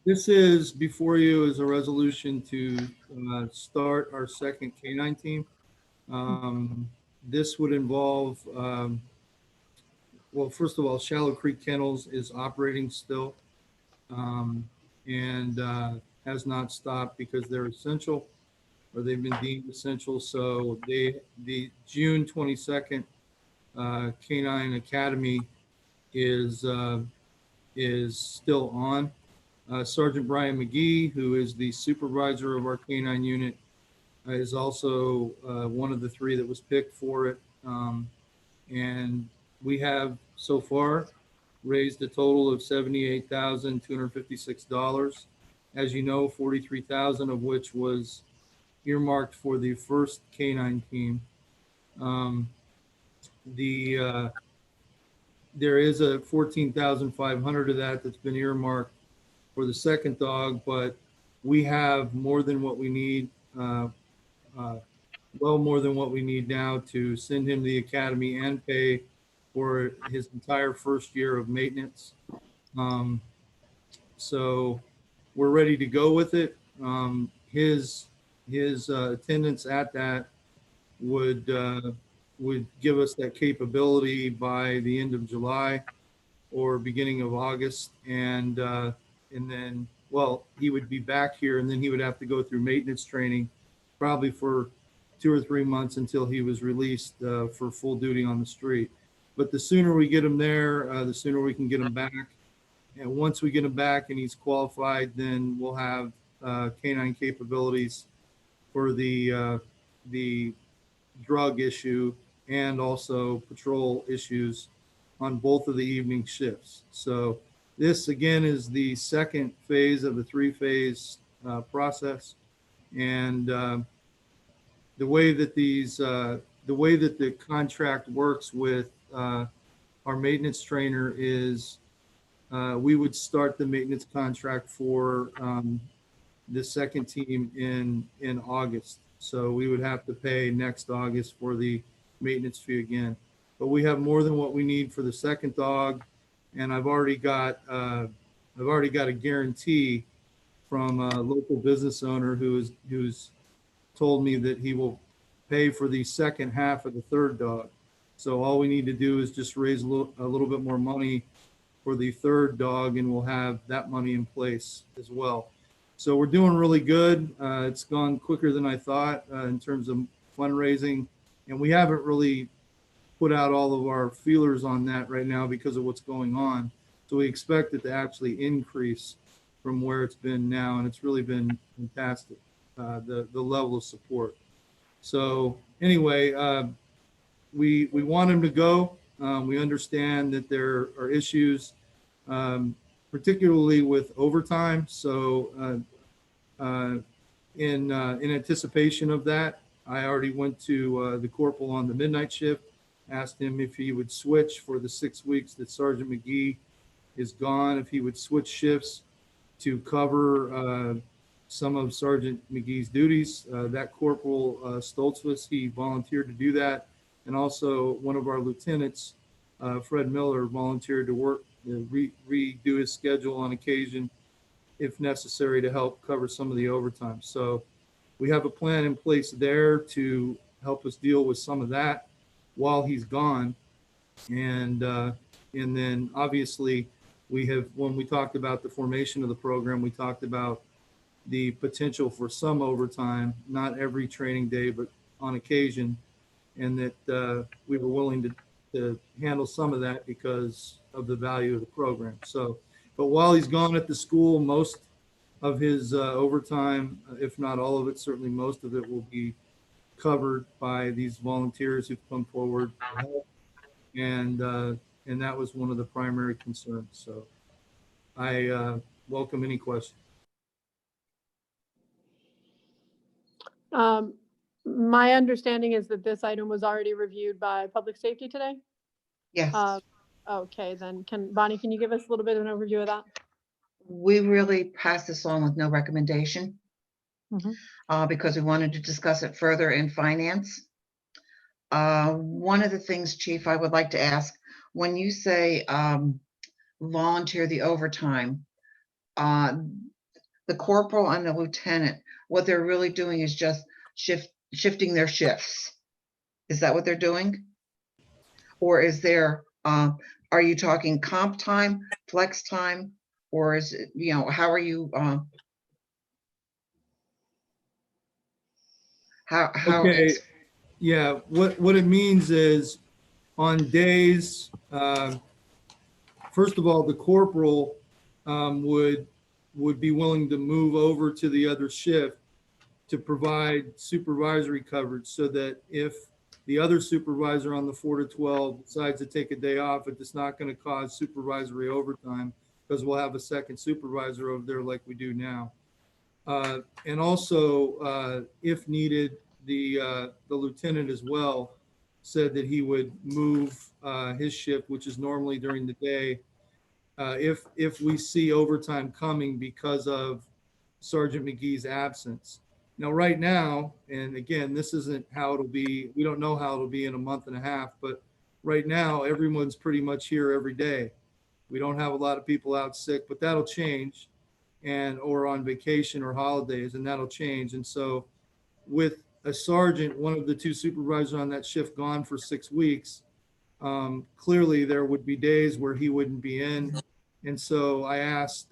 This is before you is a resolution to start our second K9 team. This would involve, well, first of all, Shallow Creek Kennels is operating still and has not stopped because they're essential, or they've been deemed essential. So the June 22nd K9 Academy is still on. Sergeant Brian McGee, who is the supervisor of our K9 unit, is also one of the 3 that was picked for it. And we have so far raised a total of $78,256. As you know, $43,000 of which was earmarked for the first K9 team. There is a $14,500 of that's been earmarked for the second dog, but we have more than what we need, well more than what we need now to send him to the academy and pay for his entire first year of maintenance. So we're ready to go with it. His attendance at that would give us that capability by the end of July or beginning of August. And then, well, he would be back here and then he would have to go through maintenance training probably for 2 or 3 months until he was released for full duty on the street. But the sooner we get him there, the sooner we can get him back. And once we get him back and he's qualified, then we'll have canine capabilities for the drug issue and also patrol issues on both of the evening shifts. So this again is the second phase of the 3-phase process. And the way that the contract works with our maintenance trainer is we would start the maintenance contract for the second team in August. So we would have to pay next August for the maintenance fee again. But we have more than what we need for the second dog, and I've already got a guarantee from a local business owner who's told me that he will pay for the second half of the third dog. So all we need to do is just raise a little bit more money for the third dog, and we'll have that money in place as well. So we're doing really good. It's gone quicker than I thought in terms of fundraising, and we haven't really put out all of our feelers on that right now because of what's going on. So we expect it to actually increase from where it's been now, and it's really been fantastic, the level of support. So anyway, we want him to go. We understand that there are issues, particularly with overtime. So in anticipation of that, I already went to the corporal on the midnight shift, asked him if he would switch for the 6 weeks that Sergeant McGee is gone, if he would switch shifts to cover some of Sergeant McGee's duties. That Corporal Stoltzfus, he volunteered to do that. And also one of our lieutenants, Fred Miller, volunteered to work, redo his schedule on occasion if necessary to help cover some of the overtime. So we have a plan in place there to help us deal with some of that while he's gone. And then obviously we have, when we talked about the formation of the program, we talked about the potential for some overtime, not every training day, but on occasion, and that we were willing to handle some of that because of the value of the program. So, but while he's gone at the school, most of his overtime, if not all of it, certainly most of it will be covered by these volunteers who've come forward to help. And that was one of the primary concerns. So I welcome any questions. My understanding is that this item was already reviewed by Public Safety today. Yes. Okay, then Bonnie, can you give us a little bit of an overview of that? We really passed this on with no recommendation because we wanted to discuss it further in finance. One of the things, Chief, I would like to ask, when you say volunteer the overtime, the corporal and the lieutenant, what they're really doing is just shifting their shifts. Is that what they're doing? Or is there, are you talking comp time, flex time, or is it, you know, how are you, how? Okay, yeah, what it means is on days, first of all, the corporal would be willing to move over to the other shift to provide supervisory coverage so that if the other supervisor on the 4 to 12 decides to take a day off, it's not going to cause supervisory overtime because we'll have a second supervisor over there like we do now. And also, if needed, the lieutenant as well said that he would move his shift, which is normally during the day, if we see overtime coming because of Sergeant McGee's absence. Now, right now, and again, this isn't how it'll be, we don't know how it'll be in a month and a half, but right now, everyone's pretty much here every day. We don't have a lot of people out sick, but that'll change, or on vacation or holidays, and that'll change. And so with a sergeant, one of the two supervisors on that shift gone for 6 weeks, clearly there would be days where he wouldn't be in. And so I asked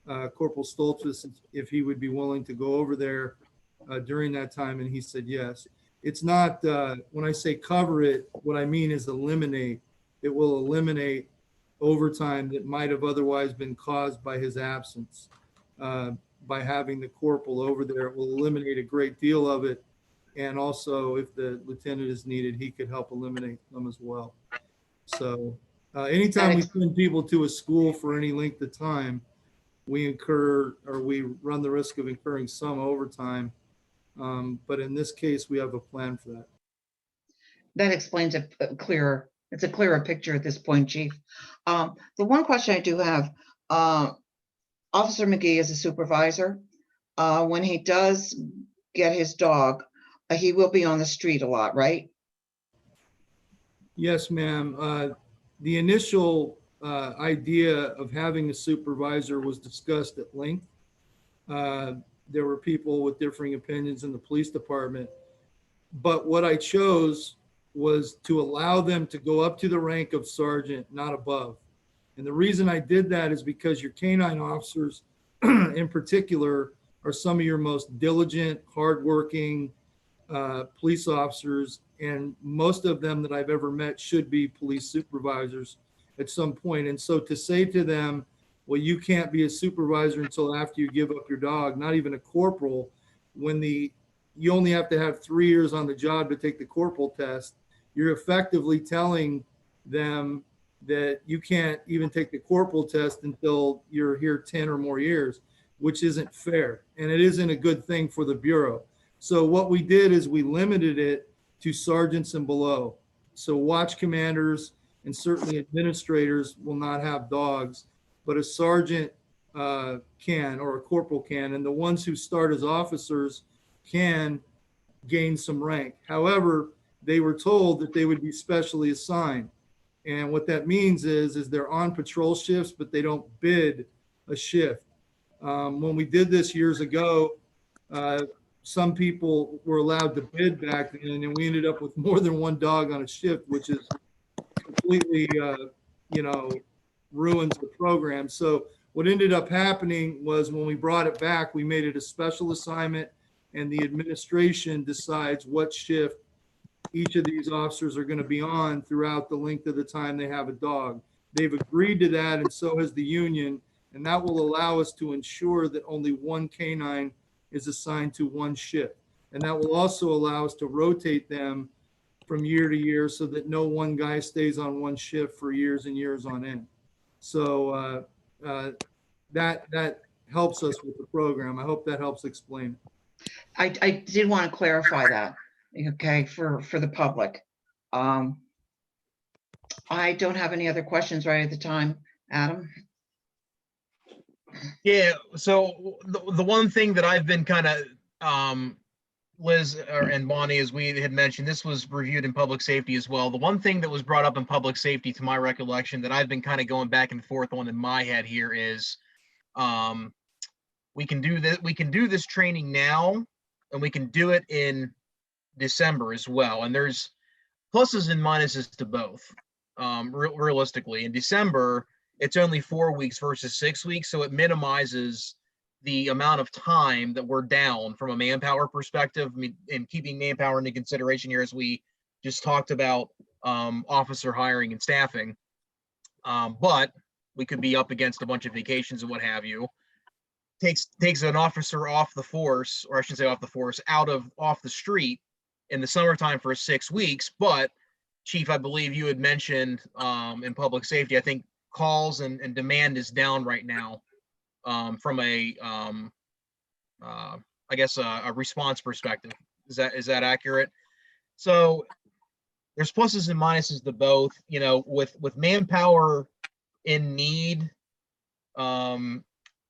Corporal Stoltzfus if he would be willing to go over there during that time? And he said, yes. It's not, when I say cover it, what I mean is eliminate. It will eliminate overtime that might have otherwise been caused by his absence. By having the corporal over there, it will eliminate a great deal of it. And also, if the lieutenant is needed, he could help eliminate them as well. So anytime we send people to a school for any length of time, we incur, or we run the risk of incurring some overtime. But in this case, we have a plan for that. That explains it clearer. It's a clearer picture at this point, Chief. The one question I do have, Officer McGee is a supervisor. When he does get his dog, he will be on the street a lot, right? Yes, ma'am. The initial idea of having a supervisor was discussed at length. There were people with differing opinions in the police department, but what I chose was to allow them to go up to the rank of sergeant, not above. And the reason I did that is because your canine officers in particular are some of your most diligent, hardworking police officers, and most of them that I've ever met should be police supervisors at some point. And so to say to them, well, you can't be a supervisor until after you give up your dog, not even a corporal, when you only have to have 3 years on the job to take the corporal test, you're effectively telling them that you can't even take the corporal test until you're here 10 or more years, which isn't fair. And it isn't a good thing for the Bureau. So what we did is we limited it to sergeants and below. So watch commanders and certainly administrators will not have dogs, but a sergeant can, or a corporal can, and the ones who start as officers can gain some rank. However, they were told that they would be specially assigned. And what that means is they're on patrol shifts, but they don't bid a shift. When we did this years ago, some people were allowed to bid back then, and we ended up with more than one dog on a shift, which is completely, ruins the program. So what ended up happening was when we brought it back, we made it a special assignment, and the administration decides what shift each of these officers are going to be on throughout the length of the time they have a dog. They've agreed to that, and so has the union, and that will allow us to ensure that only one canine is assigned to one shift. And that will also allow us to rotate them from year to year so that no one guy stays on one shift for years and years on end. So that helps us with the program. I hope that helps explain it. I did want to clarify that, okay, for the public. I don't have any other questions right at the time. Adam? Yeah, so the one thing that I've been kind of, Liz and Bonnie, as we had mentioned, this was reviewed in public safety as well. The one thing that was brought up in public safety, to my recollection, that I've been kind of going back and forth on in my head here is, we can do this training now, and we can do it in December as well. And there's pluses and minuses to both. Realistically, in December, it's only 4 weeks versus 6 weeks, so it minimizes the amount of time that we're down from a manpower perspective. I mean, and keeping manpower into consideration here, as we just talked about, officer hiring and staffing. But we could be up against a bunch of vacations and what have you. Takes an officer off the force, or I should say off the force, off the street in the summertime for 6 weeks. But Chief, I believe you had mentioned in public safety, I think calls and demand is down right now from a response perspective. Is that accurate? So there's pluses and minuses to both. You know, with manpower in need, and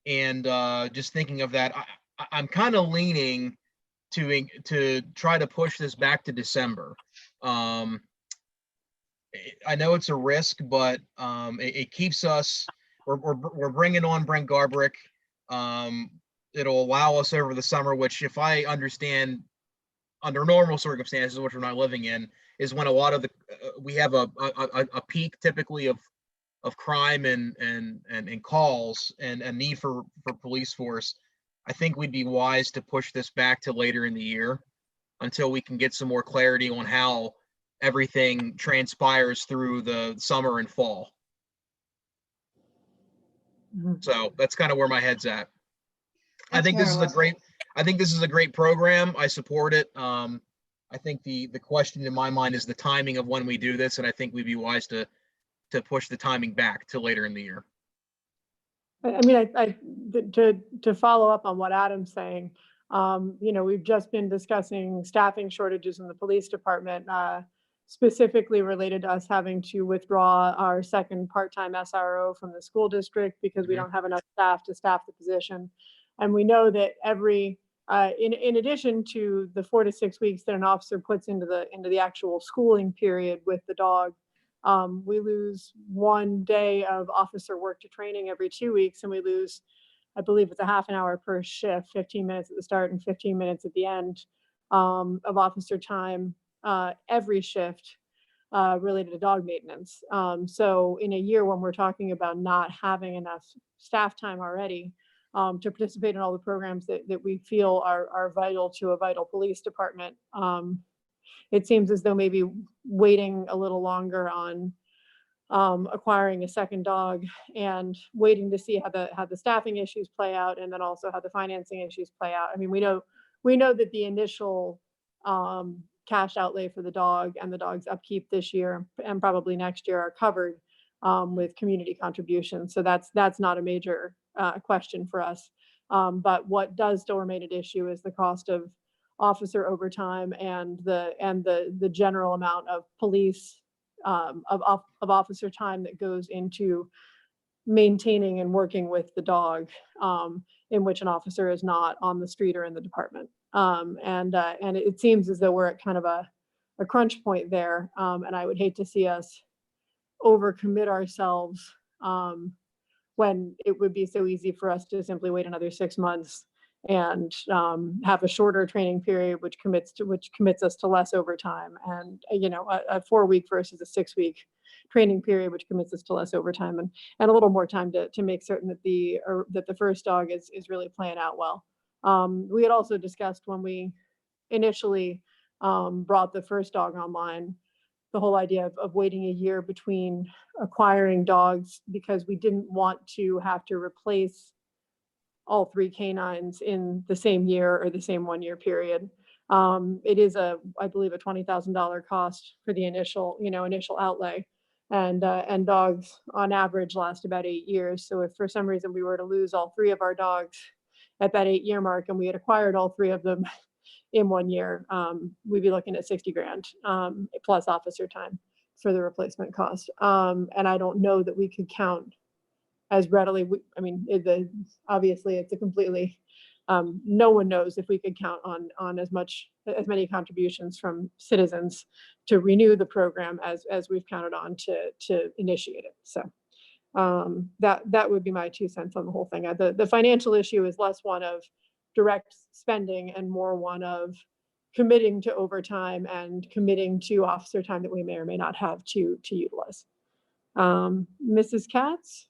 just thinking of that, I'm kind of leaning to try to push this back to December. I know it's a risk, but it keeps us. We're bringing on Brent Garbrick. It'll allow us over the summer, which, if I understand, under normal circumstances, which we're not living in, is when a lot of we have a peak typically of crime and calls and a need for police force. I think we'd be wise to push this back to later in the year until we can get some more clarity on how everything transpires through the summer and fall. So that's kind of where my head's at. I think this is a great, I think this is a great program. I support it. I think the question in my mind is the timing of when we do this, and I think we'd be wise to push the timing back to later in the year. I mean, to follow up on what Adam's saying, you know, we've just been discussing staffing shortages in the police department, specifically related to us having to withdraw our second part-time SRO from the school district because we don't have enough staff to staff the position. And we know that every, in addition to the 4 to 6 weeks that an officer puts into the actual schooling period with the dog, we lose 1 day of officer work to training every 2 weeks, and we lose, I believe it's a half an hour per shift, 15 minutes at the start and 15 minutes at the end, of officer time every shift related to dog maintenance. So in a year when we're talking about not having enough staff time already to participate in all the programs that we feel are vital to a vital police department, it seems as though maybe waiting a little longer on acquiring a second dog and waiting to see how the staffing issues play out, and then also how the financing issues play out. I mean, we know that the initial cash outlay for the dog and the dog's upkeep this year and probably next year are covered with community contributions. So that's not a major question for us. But what does still remain an issue is the cost of officer overtime and the general amount of police of officer time that goes into maintaining and working with the dog, in which an officer is not on the street or in the department. And it seems as though we're at kind of a crunch point there. And I would hate to see us overcommit ourselves when it would be so easy for us to simply wait another 6 months and have a shorter training period, which commits us to less overtime, and you know, a 4-week versus a 6-week training period, which commits us to less overtime and a little more time to make certain that the first dog is really playing out well. We had also discussed when we initially brought the first dog online, the whole idea of waiting a year between acquiring dogs, because we didn't want to have to replace all 3 canines in the same year or the same 1-year period. It is I believe a $20,000 cost for the initial outlay, and dogs on average last about 8 years. So if for some reason we were to lose all 3 of our dogs at that 8-year mark, and we had acquired all 3 of them in 1 year, we'd be looking at 60 grand plus officer time for the replacement cost. And I don't know that we could count as readily. I mean, obviously it's a completely, no one knows if we could count on as many contributions from citizens to renew the program as we've counted on to initiate it. So that would be my 2 cents on the whole thing. The financial issue is less one of direct spending and more one of committing to overtime and committing to officer time that we may or may not have to utilize. Mrs. Katz?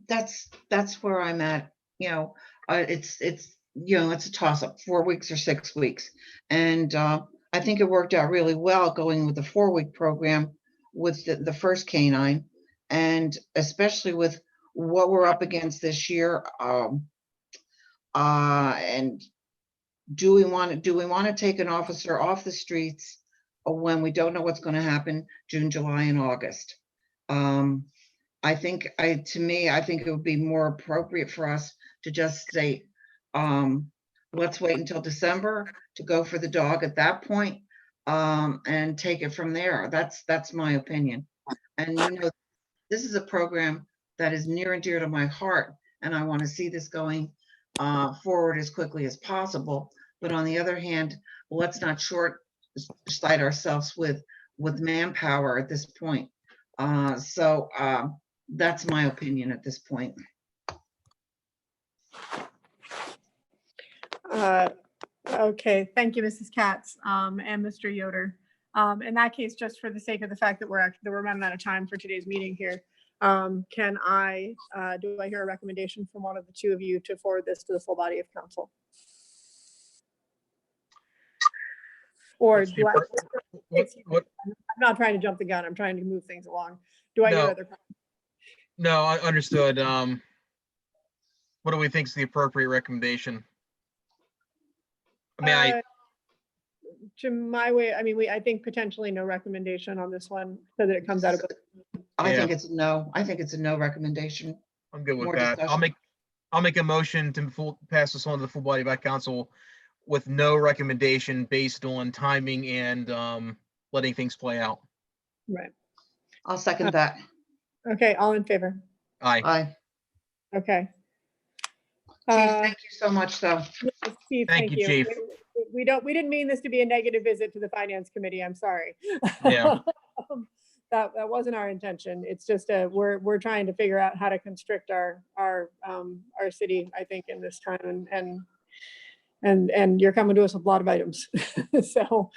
That's where I'm at. You know, it's a toss up, 4 weeks or 6 weeks. And I think it worked out really well going with the 4-week program with the first canine, and especially with what we're up against this year. And do we want to take an officer off the streets when we don't know what's going to happen June, July, and August? I think it would be more appropriate for us to just say, let's wait until December to go for the dog at that point, and take it from there. That's my opinion. And you know, this is a program that is near and dear to my heart, and I want to see this going forward as quickly as possible. But on the other hand, let's not short-sight ourselves with manpower at this point. So that's my opinion at this point. Okay, thank you, Mrs. Katz, and Mr. Yoder. In that case, just for the sake of the fact that we're running out of time for today's meeting here, Can I, do I hear a recommendation from one of the two of you to forward this to the full body of council? Or What's the do I, what, I'm not trying to jump the gun. I'm trying to move things along. Do I hear No. other? no, I understood. What do we think is the appropriate recommendation? I mean, To my way, I mean, I think potentially no recommendation on this one so that it comes out of. I Yeah. think it's a no. I think it's a no recommendation. I'm good with More that. discussion. I'll make a motion to pass this on to the full body by council with no recommendation based on timing and letting things play out. Right. I'll second that. Okay, all in favor? Aye. Aye. Okay. Chief, thank you so much, though. Steve, Thank you, Chief. We didn't mean this to be a negative visit to the finance committee. I'm sorry. Yeah. That wasn't our intention. It's just we're trying to figure out how to constrict our city, I think, in this time, and you're coming to us with a lot of items. So,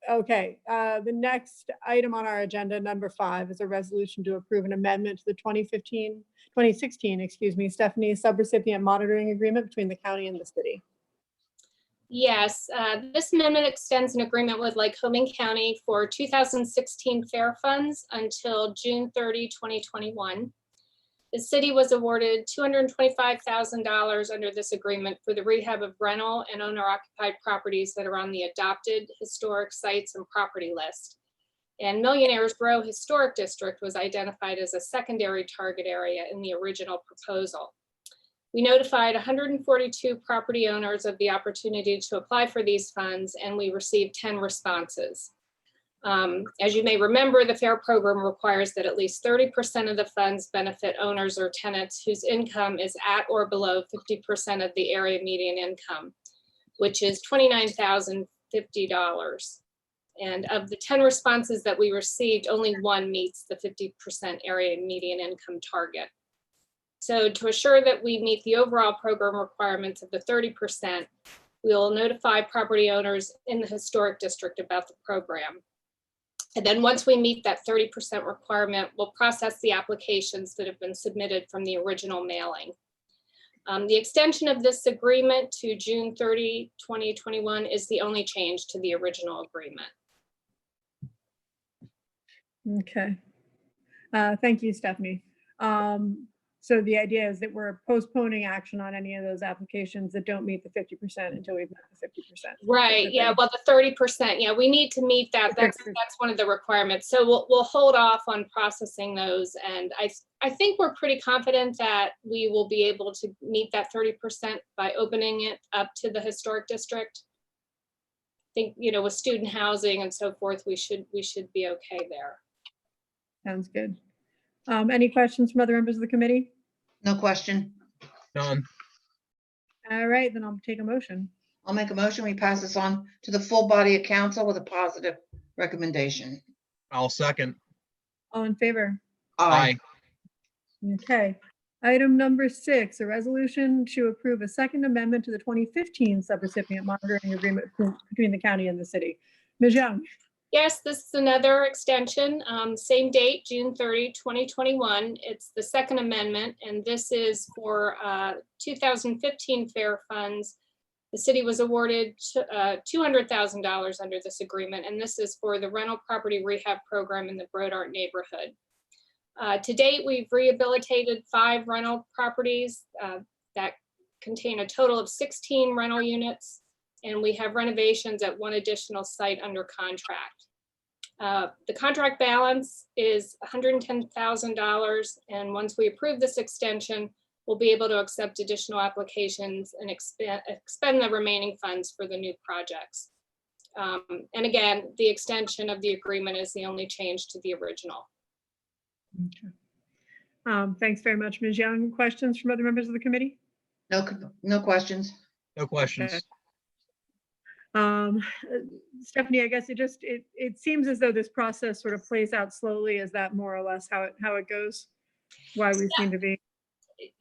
okay. The next item on our agenda, number 5, is a resolution to approve an amendment to the 2016, excuse me, Stephanie, subrecipient monitoring agreement between the county and the city. Yes, this amendment extends an agreement with Lycoming County for 2016 fair funds until June 30, 2021. The city was awarded $225,000 under this agreement for the rehab of rental and owner-occupied properties that are on the adopted historic sites and property list. And Millionaires Row Historic District was identified as a secondary target area in the original proposal. We notified 142 property owners of the opportunity to apply for these funds, and we received 10 responses. As you may remember, the FAIR program requires that at least 30% of the funds benefit owners or tenants whose income is at or below 50% of the area median income, which is $29,050. And of the 10 responses that we received, only one meets the 50% area median income target. So to assure that we meet the overall program requirements of the 30%, we'll notify property owners in the historic district about the program. And then once we meet that 30% requirement, we'll process the applications that have been submitted from the original mailing. The extension of this agreement to June 30, 2021 is the only change to the original agreement. Okay. Thank you, Stephanie. So the idea is that we're postponing action on any of those applications that don't meet the 50% until we've met the 50%. Right, yeah, well, the 30%, yeah, we need to meet that. That's one of the requirements. So we'll hold off on processing those. And I think we're pretty confident that we will be able to meet that 30% by opening it up to the historic district. I think, with student housing and so forth, we should be okay there. Sounds good. Any questions from other members of the committee? No question. None. All right, then I'll take a motion. I'll make a motion. We pass this on to the full body of council with a positive recommendation. I'll second. All in favor? Aye. Okay. Item number 6, a resolution to approve a second amendment to the 2015 subrecipient monitoring agreement between the county and the city. Ms. Young. Yes, this is another extension, same date, June 30, 2021. It's the second amendment, and this is for 2015 fair funds. The city was awarded $200,000 under this agreement, and this is for the rental property rehab program in the Brodart neighborhood. To date, we've rehabilitated 5 rental properties that contain a total of 16 rental units, and we have renovations at 1 additional site under contract. The contract balance is $110,000, and once we approve this extension, we'll be able to accept additional applications and expend the remaining funds for the new projects. And again, the extension of the agreement is the only change to the original. Okay. Thanks very much, Ms. Young. Questions from other members of the committee? No questions. No questions. Okay. Stephanie, I guess it seems as though this process sort of plays out slowly. Is that more or less how it goes? Why we seem to be?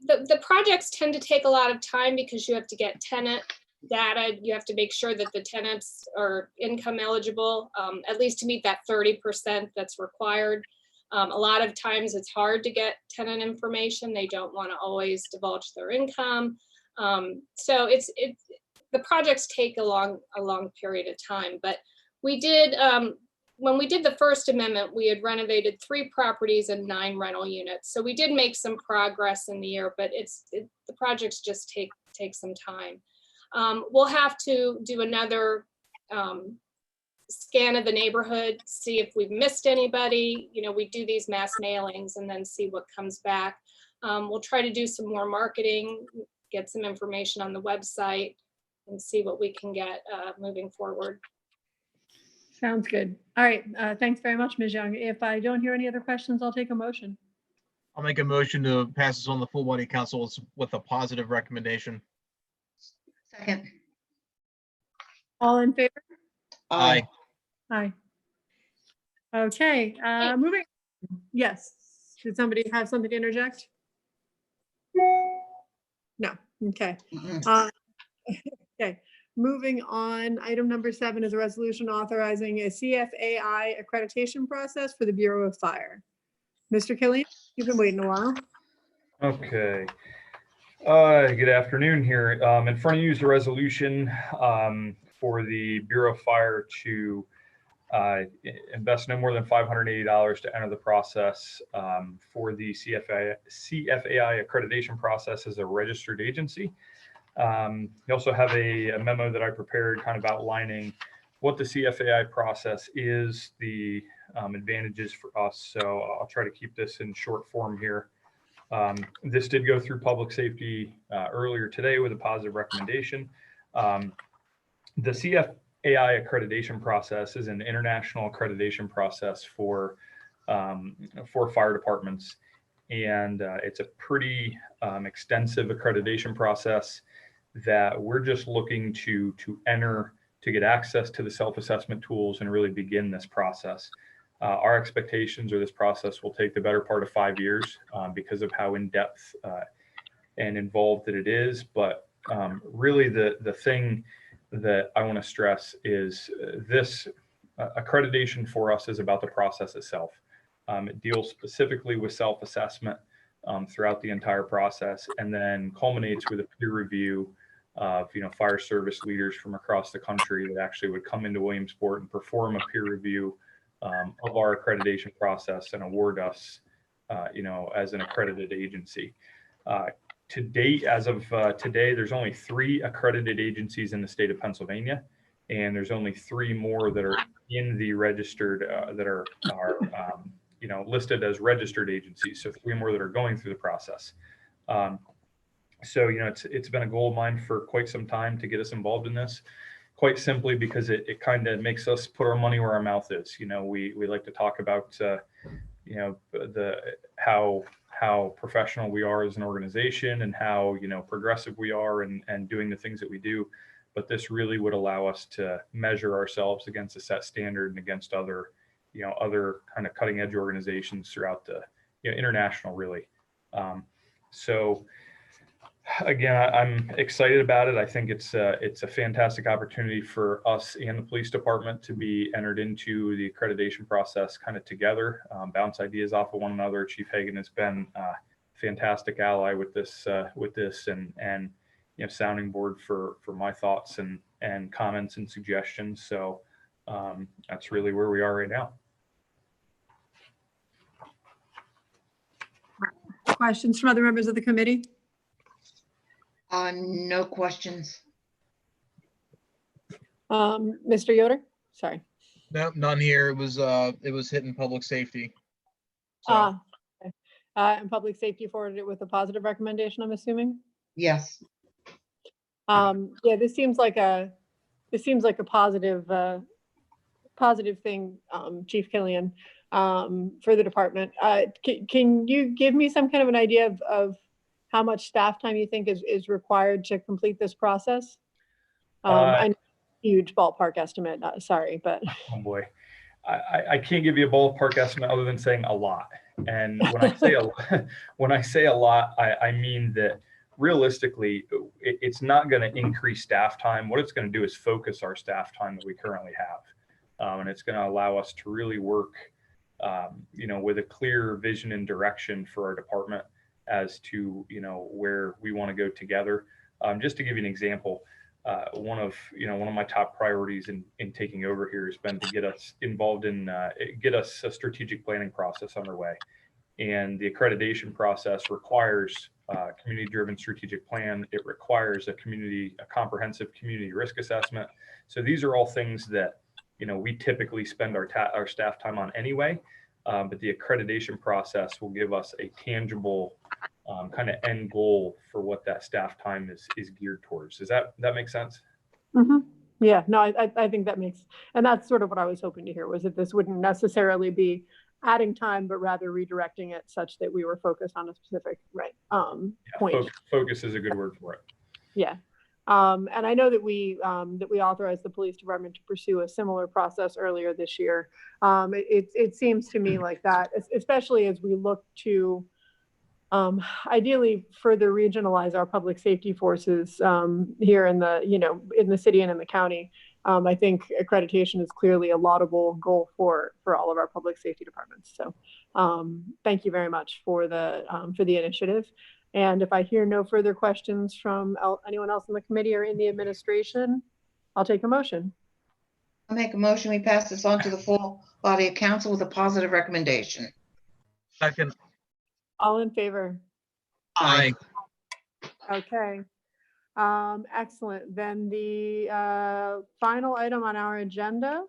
The projects tend to take a lot of time because you have to get tenant data. You have to make sure that the tenants are income eligible, at least to meet that 30% that's required. A lot of times it's hard to get tenant information. They don't want to always divulge their income. So the projects take a long period of time, but we did, when we did the first amendment, we had renovated 3 properties and 9 rental units. So we did make some progress in the year, but the projects just take some time. We'll have to do another scan of the neighborhood, see if we've missed anybody. You know, we do these mass mailings and then see what comes back. We'll try to do some more marketing, get some information on the website, and see what we can get moving forward. Sounds good. All right. Thanks very much, Ms. Young. If I don't hear any other questions, I'll take a motion. I'll make a motion to pass this on the full body council with a positive recommendation. Second. All in favor? Aye. Aye. Okay, moving. Yes. Did somebody have something to interject? No. Okay. Okay. Moving on, item number 7 is a resolution authorizing a CFAI accreditation process for the Bureau of Fire. Mr. Killian, you've been waiting a while. Okay. Good afternoon here. In front of you is a resolution for the Bureau of Fire to invest no more than $580 to enter the process for the CFAI accreditation process as a registered agency. You also have a memo that I prepared kind of outlining what the CFAI process is, the advantages for us. So I'll try to keep this in short form here. This did go through public safety earlier today with a positive recommendation. The CFAI accreditation process is an international accreditation process for fire departments. And it's a pretty extensive accreditation process that we're just looking to enter to get access to the self-assessment tools and really begin this process. Our expectations are this process will take the better part of 5 years because of how in-depth and involved that it is. But really the thing that I want to stress is this accreditation for us is about the process itself. It deals specifically with self-assessment throughout the entire process, and then culminates with a peer review of fire service leaders from across the country that actually would come into Williamsport and perform a peer review of our accreditation process and award us, as an accredited agency. To date, as of today, there's only 3 accredited agencies in the state of Pennsylvania, and there's only 3 more that are in the registered that are listed as registered agencies. So 3 more that are going through the process. So it's been a goal of mine for quite some time to get us involved in this. Quite simply because it kind of makes us put our money where our mouth is. We like to talk about how professional we are as an organization and how progressive we are and doing the things that we do. But this really would allow us to measure ourselves against a set standard and against other kind of cutting edge organizations throughout the international really. So again, I'm excited about it. I think it's a fantastic opportunity for us and the police department to be entered into the accreditation process kind of together, bounce ideas off of one another. Chief Hagan has been a fantastic ally with this and sounding board for my thoughts and comments and suggestions. So that's really where we are right now. Questions from other members of the committee? No questions. Mr. Yoder? Sorry. No, none here. It was hitting public safety. So. Okay. And public safety forwarded it with a positive recommendation, I'm assuming? Yes. Yeah, this seems like a positive thing, Chief Killian, for the department. Can you give me some kind of an idea of how much staff time you think is required to complete this process? I know, huge ballpark estimate, sorry, but. Oh boy, I can't give you a ballpark estimate other than saying a lot. And when I say a lot, I mean that realistically, it's not going to increase staff time. What it's going to do is focus our staff time that we currently have. And it's going to allow us to really work with a clear vision and direction for our department as to, where we want to go together. Just to give you an example, one of my top priorities in taking over here has been to get us involved in, get us a strategic planning process underway. And the accreditation process requires a community-driven strategic plan. It requires a comprehensive community risk assessment. So these are all things that, we typically spend our staff time on anyway. But the accreditation process will give us a tangible kind of end goal for what that staff time is geared towards. Does that make sense? Mm-hmm. Yeah, no, I think that makes, and that's sort of what I was hoping to hear, was that this wouldn't necessarily be adding time, but rather redirecting it such that we were focused on a specific point. Focus is a good word for it. Yeah. And I know that we authorized the police department to pursue a similar process earlier this year. It seems to me like that, especially as we look to ideally further regionalize our public safety forces here in the city and in the county. I think accreditation is clearly a laudable goal for all of our public safety departments. So thank you very much for the initiative. And if I hear no further questions from anyone else in the committee or in the administration, I'll take a motion. I'll make a motion. We pass this on to the full body of council with a positive recommendation. Second. All in favor? Aye. Okay. Excellent. Then the final item on our agenda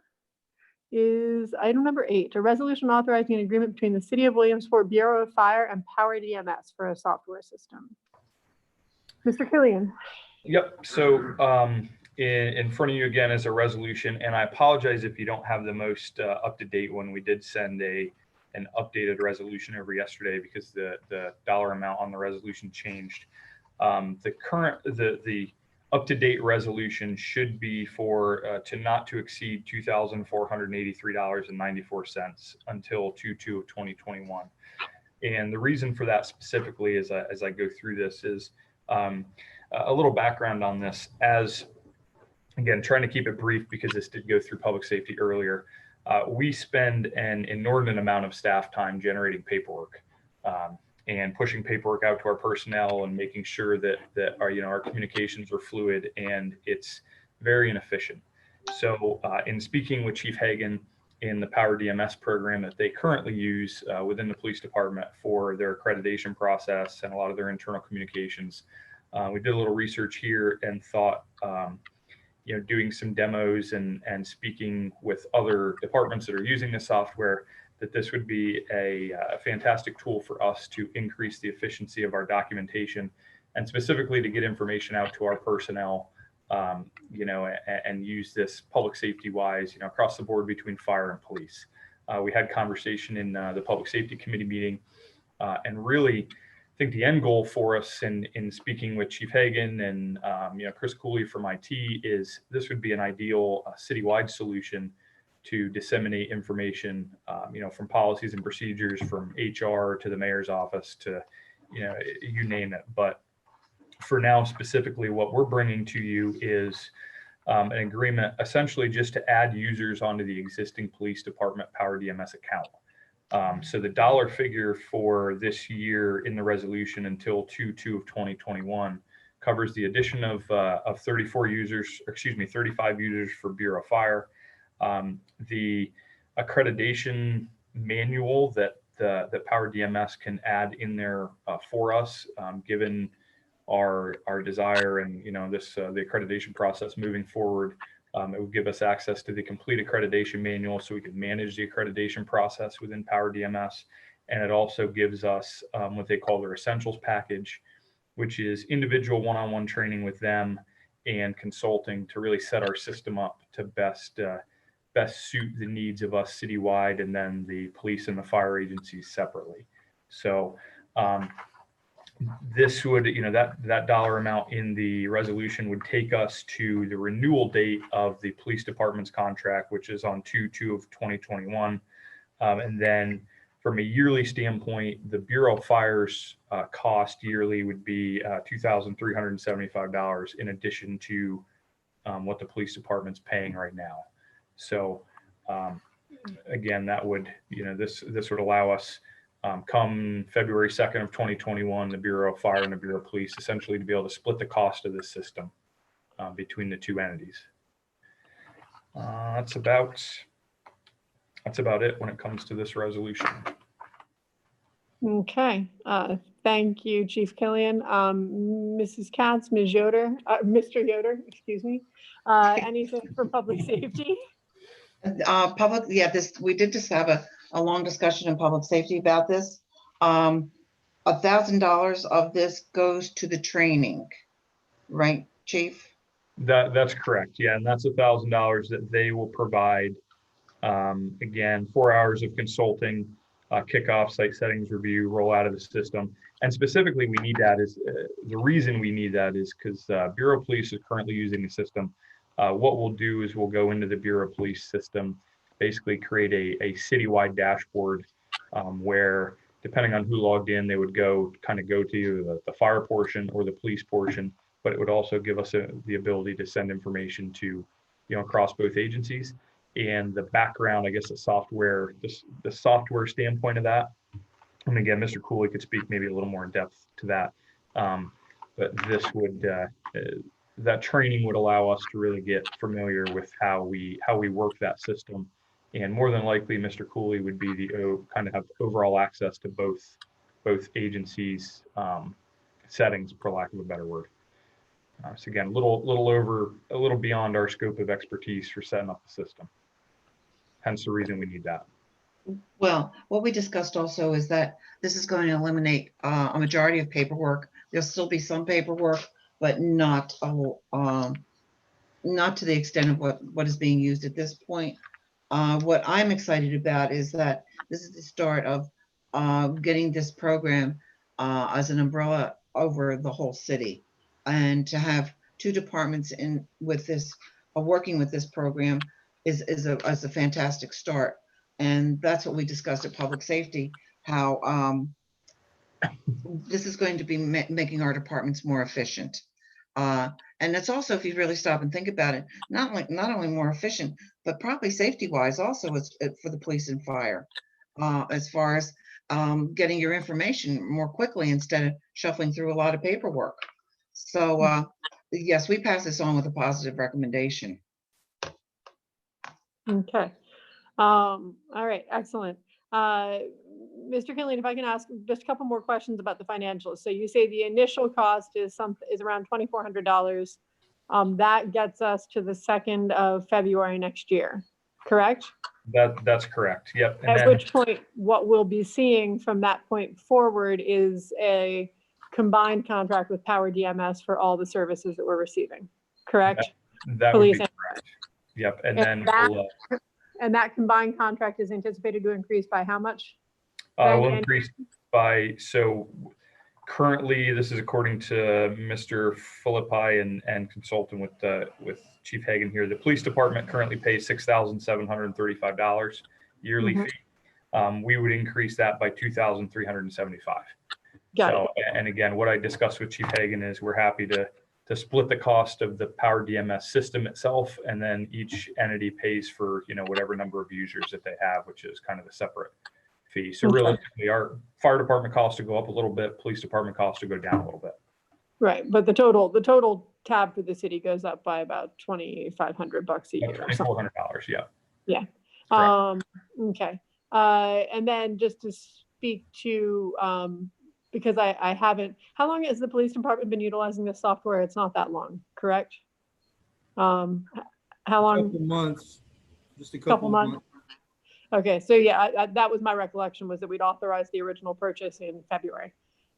is item number 8, a resolution authorizing an agreement between the City of Williamsport Bureau of Fire and Power DMS for a software system. Mr. Killian. Yep. So in front of you again is a resolution, and I apologize if you don't have the most up-to-date one. We did send an updated resolution over yesterday because the dollar amount on the resolution changed. The up-to-date resolution should be for not to exceed $2,483.94 until 2/2 of 2021. And the reason for that specifically, as I go through this, is a little background on this. As again, trying to keep it brief because this did go through public safety earlier. We spend an inordinate amount of staff time generating paperwork and pushing paperwork out to our personnel and making sure that our communications are fluid, and it's very inefficient. So in speaking with Chief Hagan in the Power DMS program that they currently use within the police department for their accreditation process and a lot of their internal communications, we did a little research here and thought, doing some demos and speaking with other departments that are using the software, that this would be a fantastic tool for us to increase the efficiency of our documentation and specifically to get information out to our personnel, and use this public safety wise, across the board between fire and police. We had conversation in the public safety committee meeting, and really I think the end goal for us in speaking with Chief Hagan and Chris Cooley from IT is this would be an ideal citywide solution to disseminate information, from policies and procedures, from HR to the mayor's office to, you name it. But for now, specifically, what we're bringing to you is an agreement essentially just to add users onto the existing police department Power DMS account. So the dollar figure for this year in the resolution until 2/2 of 2021 covers the addition of 35 users for Bureau of Fire. The accreditation manual that Power DMS can add in there for us, given our desire and the accreditation process moving forward. It would give us access to the complete accreditation manual so we can manage the accreditation process within Power DMS. And it also gives us what they call their essentials package, which is individual one-on-one training with them and consulting to really set our system up to best suit the needs of us citywide, and then the police and the fire agencies separately. So this would, that dollar amount in the resolution would take us to the renewal date of the police department's contract, which is on 2/2 of 2021. And then from a yearly standpoint, the Bureau of Fire's cost yearly would be $2,375 in addition to what the police department's paying right now. So again, that would, this would allow us, come February 2nd of 2021, the Bureau of Fire and the Bureau of Police, essentially to be able to split the cost of this system between the two entities. That's about it when it comes to this resolution. Okay, thank you, Chief Killian. Mrs. Katz, Ms. Yoder, Mr. Yoder, excuse me. Anything for public safety? We did just have a long discussion in public safety about this. $1,000 of this goes to the training, right, Chief? That's correct. Yeah, and that's $1,000 that they will provide. Again, 4 hours of consulting, kickoff, site settings review, roll out of the system. And specifically, we need that is the reason we need that is because Bureau of Police is currently using the system. What we'll do is we'll go into the Bureau of Police system, basically create a citywide dashboard where, depending on who logged in, they would go to the fire portion or the police portion, but it would also give us the ability to send information to, across both agencies. And the background, I guess, the software standpoint of that. And again, Mr. Cooley could speak maybe a little more in depth to that. But this would, that training would allow us to really get familiar with how we work that system. And more than likely, Mr. Cooley would be the kind of have overall access to both agencies' settings, for lack of a better word. So again, a little beyond our scope of expertise for setting up the system. Hence the reason we need that. Well, what we discussed also is that this is going to eliminate a majority of paperwork. There'll still be some paperwork, but not to the extent of what is being used at this point. What I'm excited about is that this is the start of getting this program as an umbrella over the whole city, and to have two departments working with this program is a fantastic start. And that's what we discussed at public safety, how this is going to be making our departments more efficient. And it's also, if you really stop and think about it, not only more efficient, but probably safety wise also for the police and fire, as far as getting your information more quickly instead of shuffling through a lot of paperwork. So yes, we pass this on with a positive recommendation. Okay. All right, excellent. Mr. Killian, if I can ask just a couple more questions about the financials. So you say the initial cost is around $2,400. That gets us to the 2nd of February next year, correct? That's correct. Yep. And At which point, what we'll be seeing from that point forward is a combined contract with Power DMS for all the services that we're receiving, correct? That would be correct. Yep. And that combined contract is anticipated to increase by how much? Will increase by, so currently, this is according to Mr. Philippi and consulting with Chief Hagan here. The police department currently pays $6,735 yearly fee. We would increase that by $2,375. Got it. And again, what I discussed with Chief Hagan is we're happy to split the cost of the Power DMS system itself, and then each entity pays for whatever number of users that they have, which is kind of a separate fee. So realistically, our fire department costs to go up a little bit, police department costs to go down a little bit. Right, but the total tab for the city goes up by about $2,500 a year. $2,400, yeah. Yeah. Okay. And then just to speak to because I haven't, how long has the police department been utilizing this software? It's not that long, correct? How long? A couple months, just a couple months. Okay, so yeah, that was my recollection, was that we'd authorized the original purchase in February.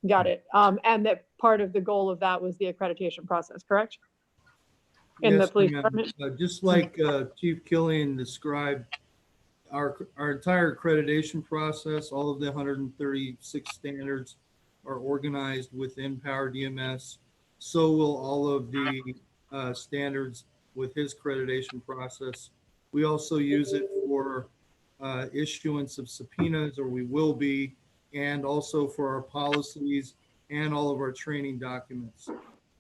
Got it. And that part of the goal of that was the accreditation process, correct? In the police department? Just like Chief Killian described, our entire accreditation process, all of the 136 standards are organized within Power DMS. So will all of the standards with his accreditation process. We also use it for issuance of subpoenas, or we will be, and also for our policies and all of our training documents.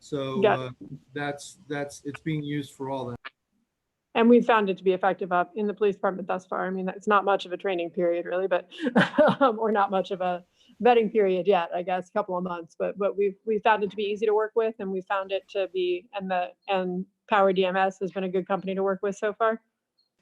So it's being used for all that. And we found it to be effective up in the police department thus far. I mean, that's not much of a training period really, but, or not much of a vetting period yet, I guess, a couple of months, but we found it to be easy to work with, and we found it to be, and Power DMS has been a good company to work with so far.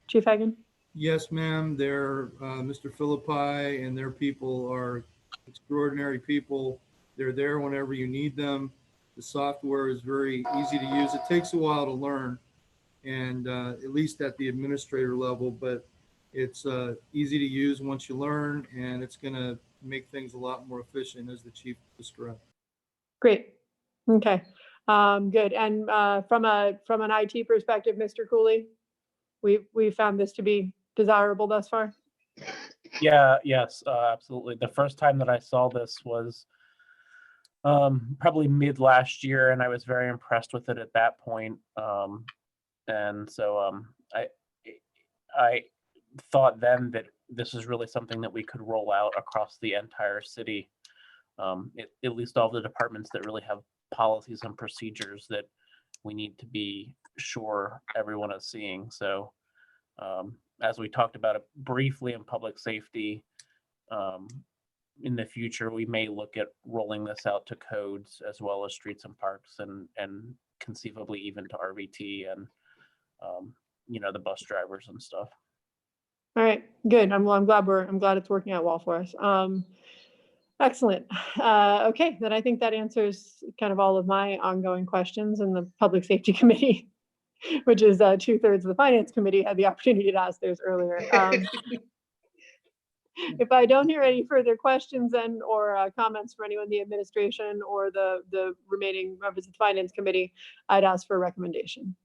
Chief Hagan? Yes, ma'am. They're, Mr. Philippi and their people are extraordinary people. They're there whenever you need them. The software is very easy to use. It takes a while to learn, and at least at the administrator level, but it's easy to use once you learn, and it's going to make things a lot more efficient, as the chief described. Great. Okay. Good. And from an IT perspective, Mr. Cooley, we found this to be desirable thus far. Yeah, yes, absolutely. The first time that I saw this was probably mid last year, and I was very impressed with it at that point. And so I thought then that this is really something that we could roll out across the entire city. At least all the departments that really have policies and procedures that we need to be sure everyone is seeing. So as we talked about it briefly in public safety, in the future, we may look at rolling this out to codes as well as streets and parks, and conceivably even to RVT and the bus drivers and stuff. All right, good. I'm glad it's working out well for us. Excellent. Okay, then I think that answers kind of all of my ongoing questions in the Public Safety Committee, which is 2/3 of the Finance Committee had the opportunity to ask theirs earlier. If I don't hear any further questions or comments from anyone in the administration or the remaining members of the Finance Committee, I'd ask for a recommendation.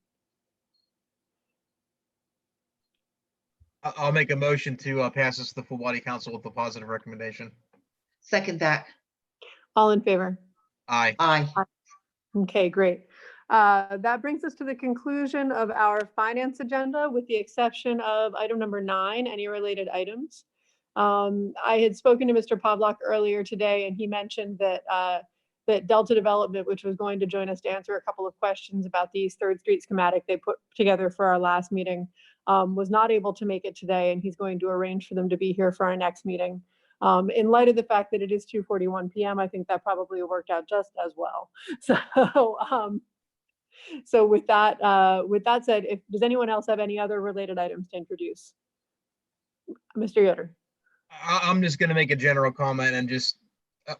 I'll make a motion to pass this to the full body council with a positive recommendation. Second that. All in favor? Aye. Aye. Okay, great. That brings us to the conclusion of our finance agenda, with the exception of item number 9, any related items. I had spoken to Mr. Pavlak earlier today, and he mentioned that that Delta Development, which was going to join us to answer a couple of questions about the East 3rd Street schematic they put together for our last meeting, was not able to make it today, and he's going to arrange for them to be here for our next meeting. In light of the fact that it is 2:41 p.m., I think that probably worked out just as well. So with that said, does anyone else have any other related items to introduce? Mr. Yoder. I'm just going to make a general comment and just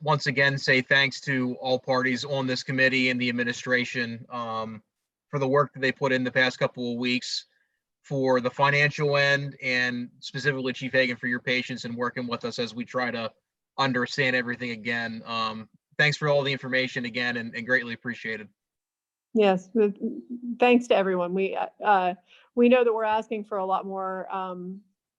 once again say thanks to all parties on this committee and the administration for the work that they put in the past couple of weeks, for the financial end, and specifically Chief Hagan for your patience and working with us as we try to understand everything again. Thanks for all the information again, and greatly appreciated. Yes, thanks to everyone. We know that we're asking for a lot more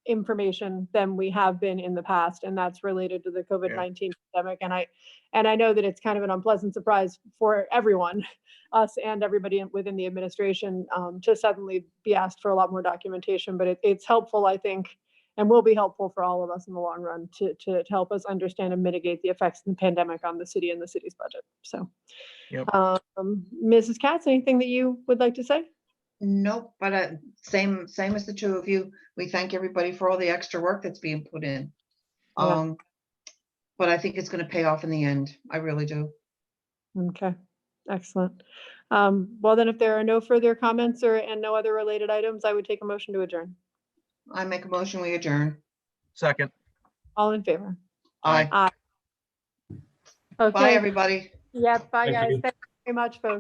information than we have been in the past, and that's related to the COVID-19 pandemic. And I know that it's kind of an unpleasant surprise for everyone, us and everybody within the administration, to suddenly be asked for a lot more documentation. But it's helpful, I think, and will be helpful for all of us in the long run to help us understand and mitigate the effects of the pandemic on the city and the city's budget. So, Mrs. Katz, anything that you would like to say? Nope, but same as the two of you. We thank everybody for all the extra work that's being put in. But I think it's going to pay off in the end. I really do. Okay, excellent. Well, then if there are no further comments and no other related items, I would take a motion to adjourn. I make a motion, we adjourn. Second. All in favor? Aye. Aye. Okay. Bye, everybody. Yeah, bye, Thank guys. you. Thank you very much, folks.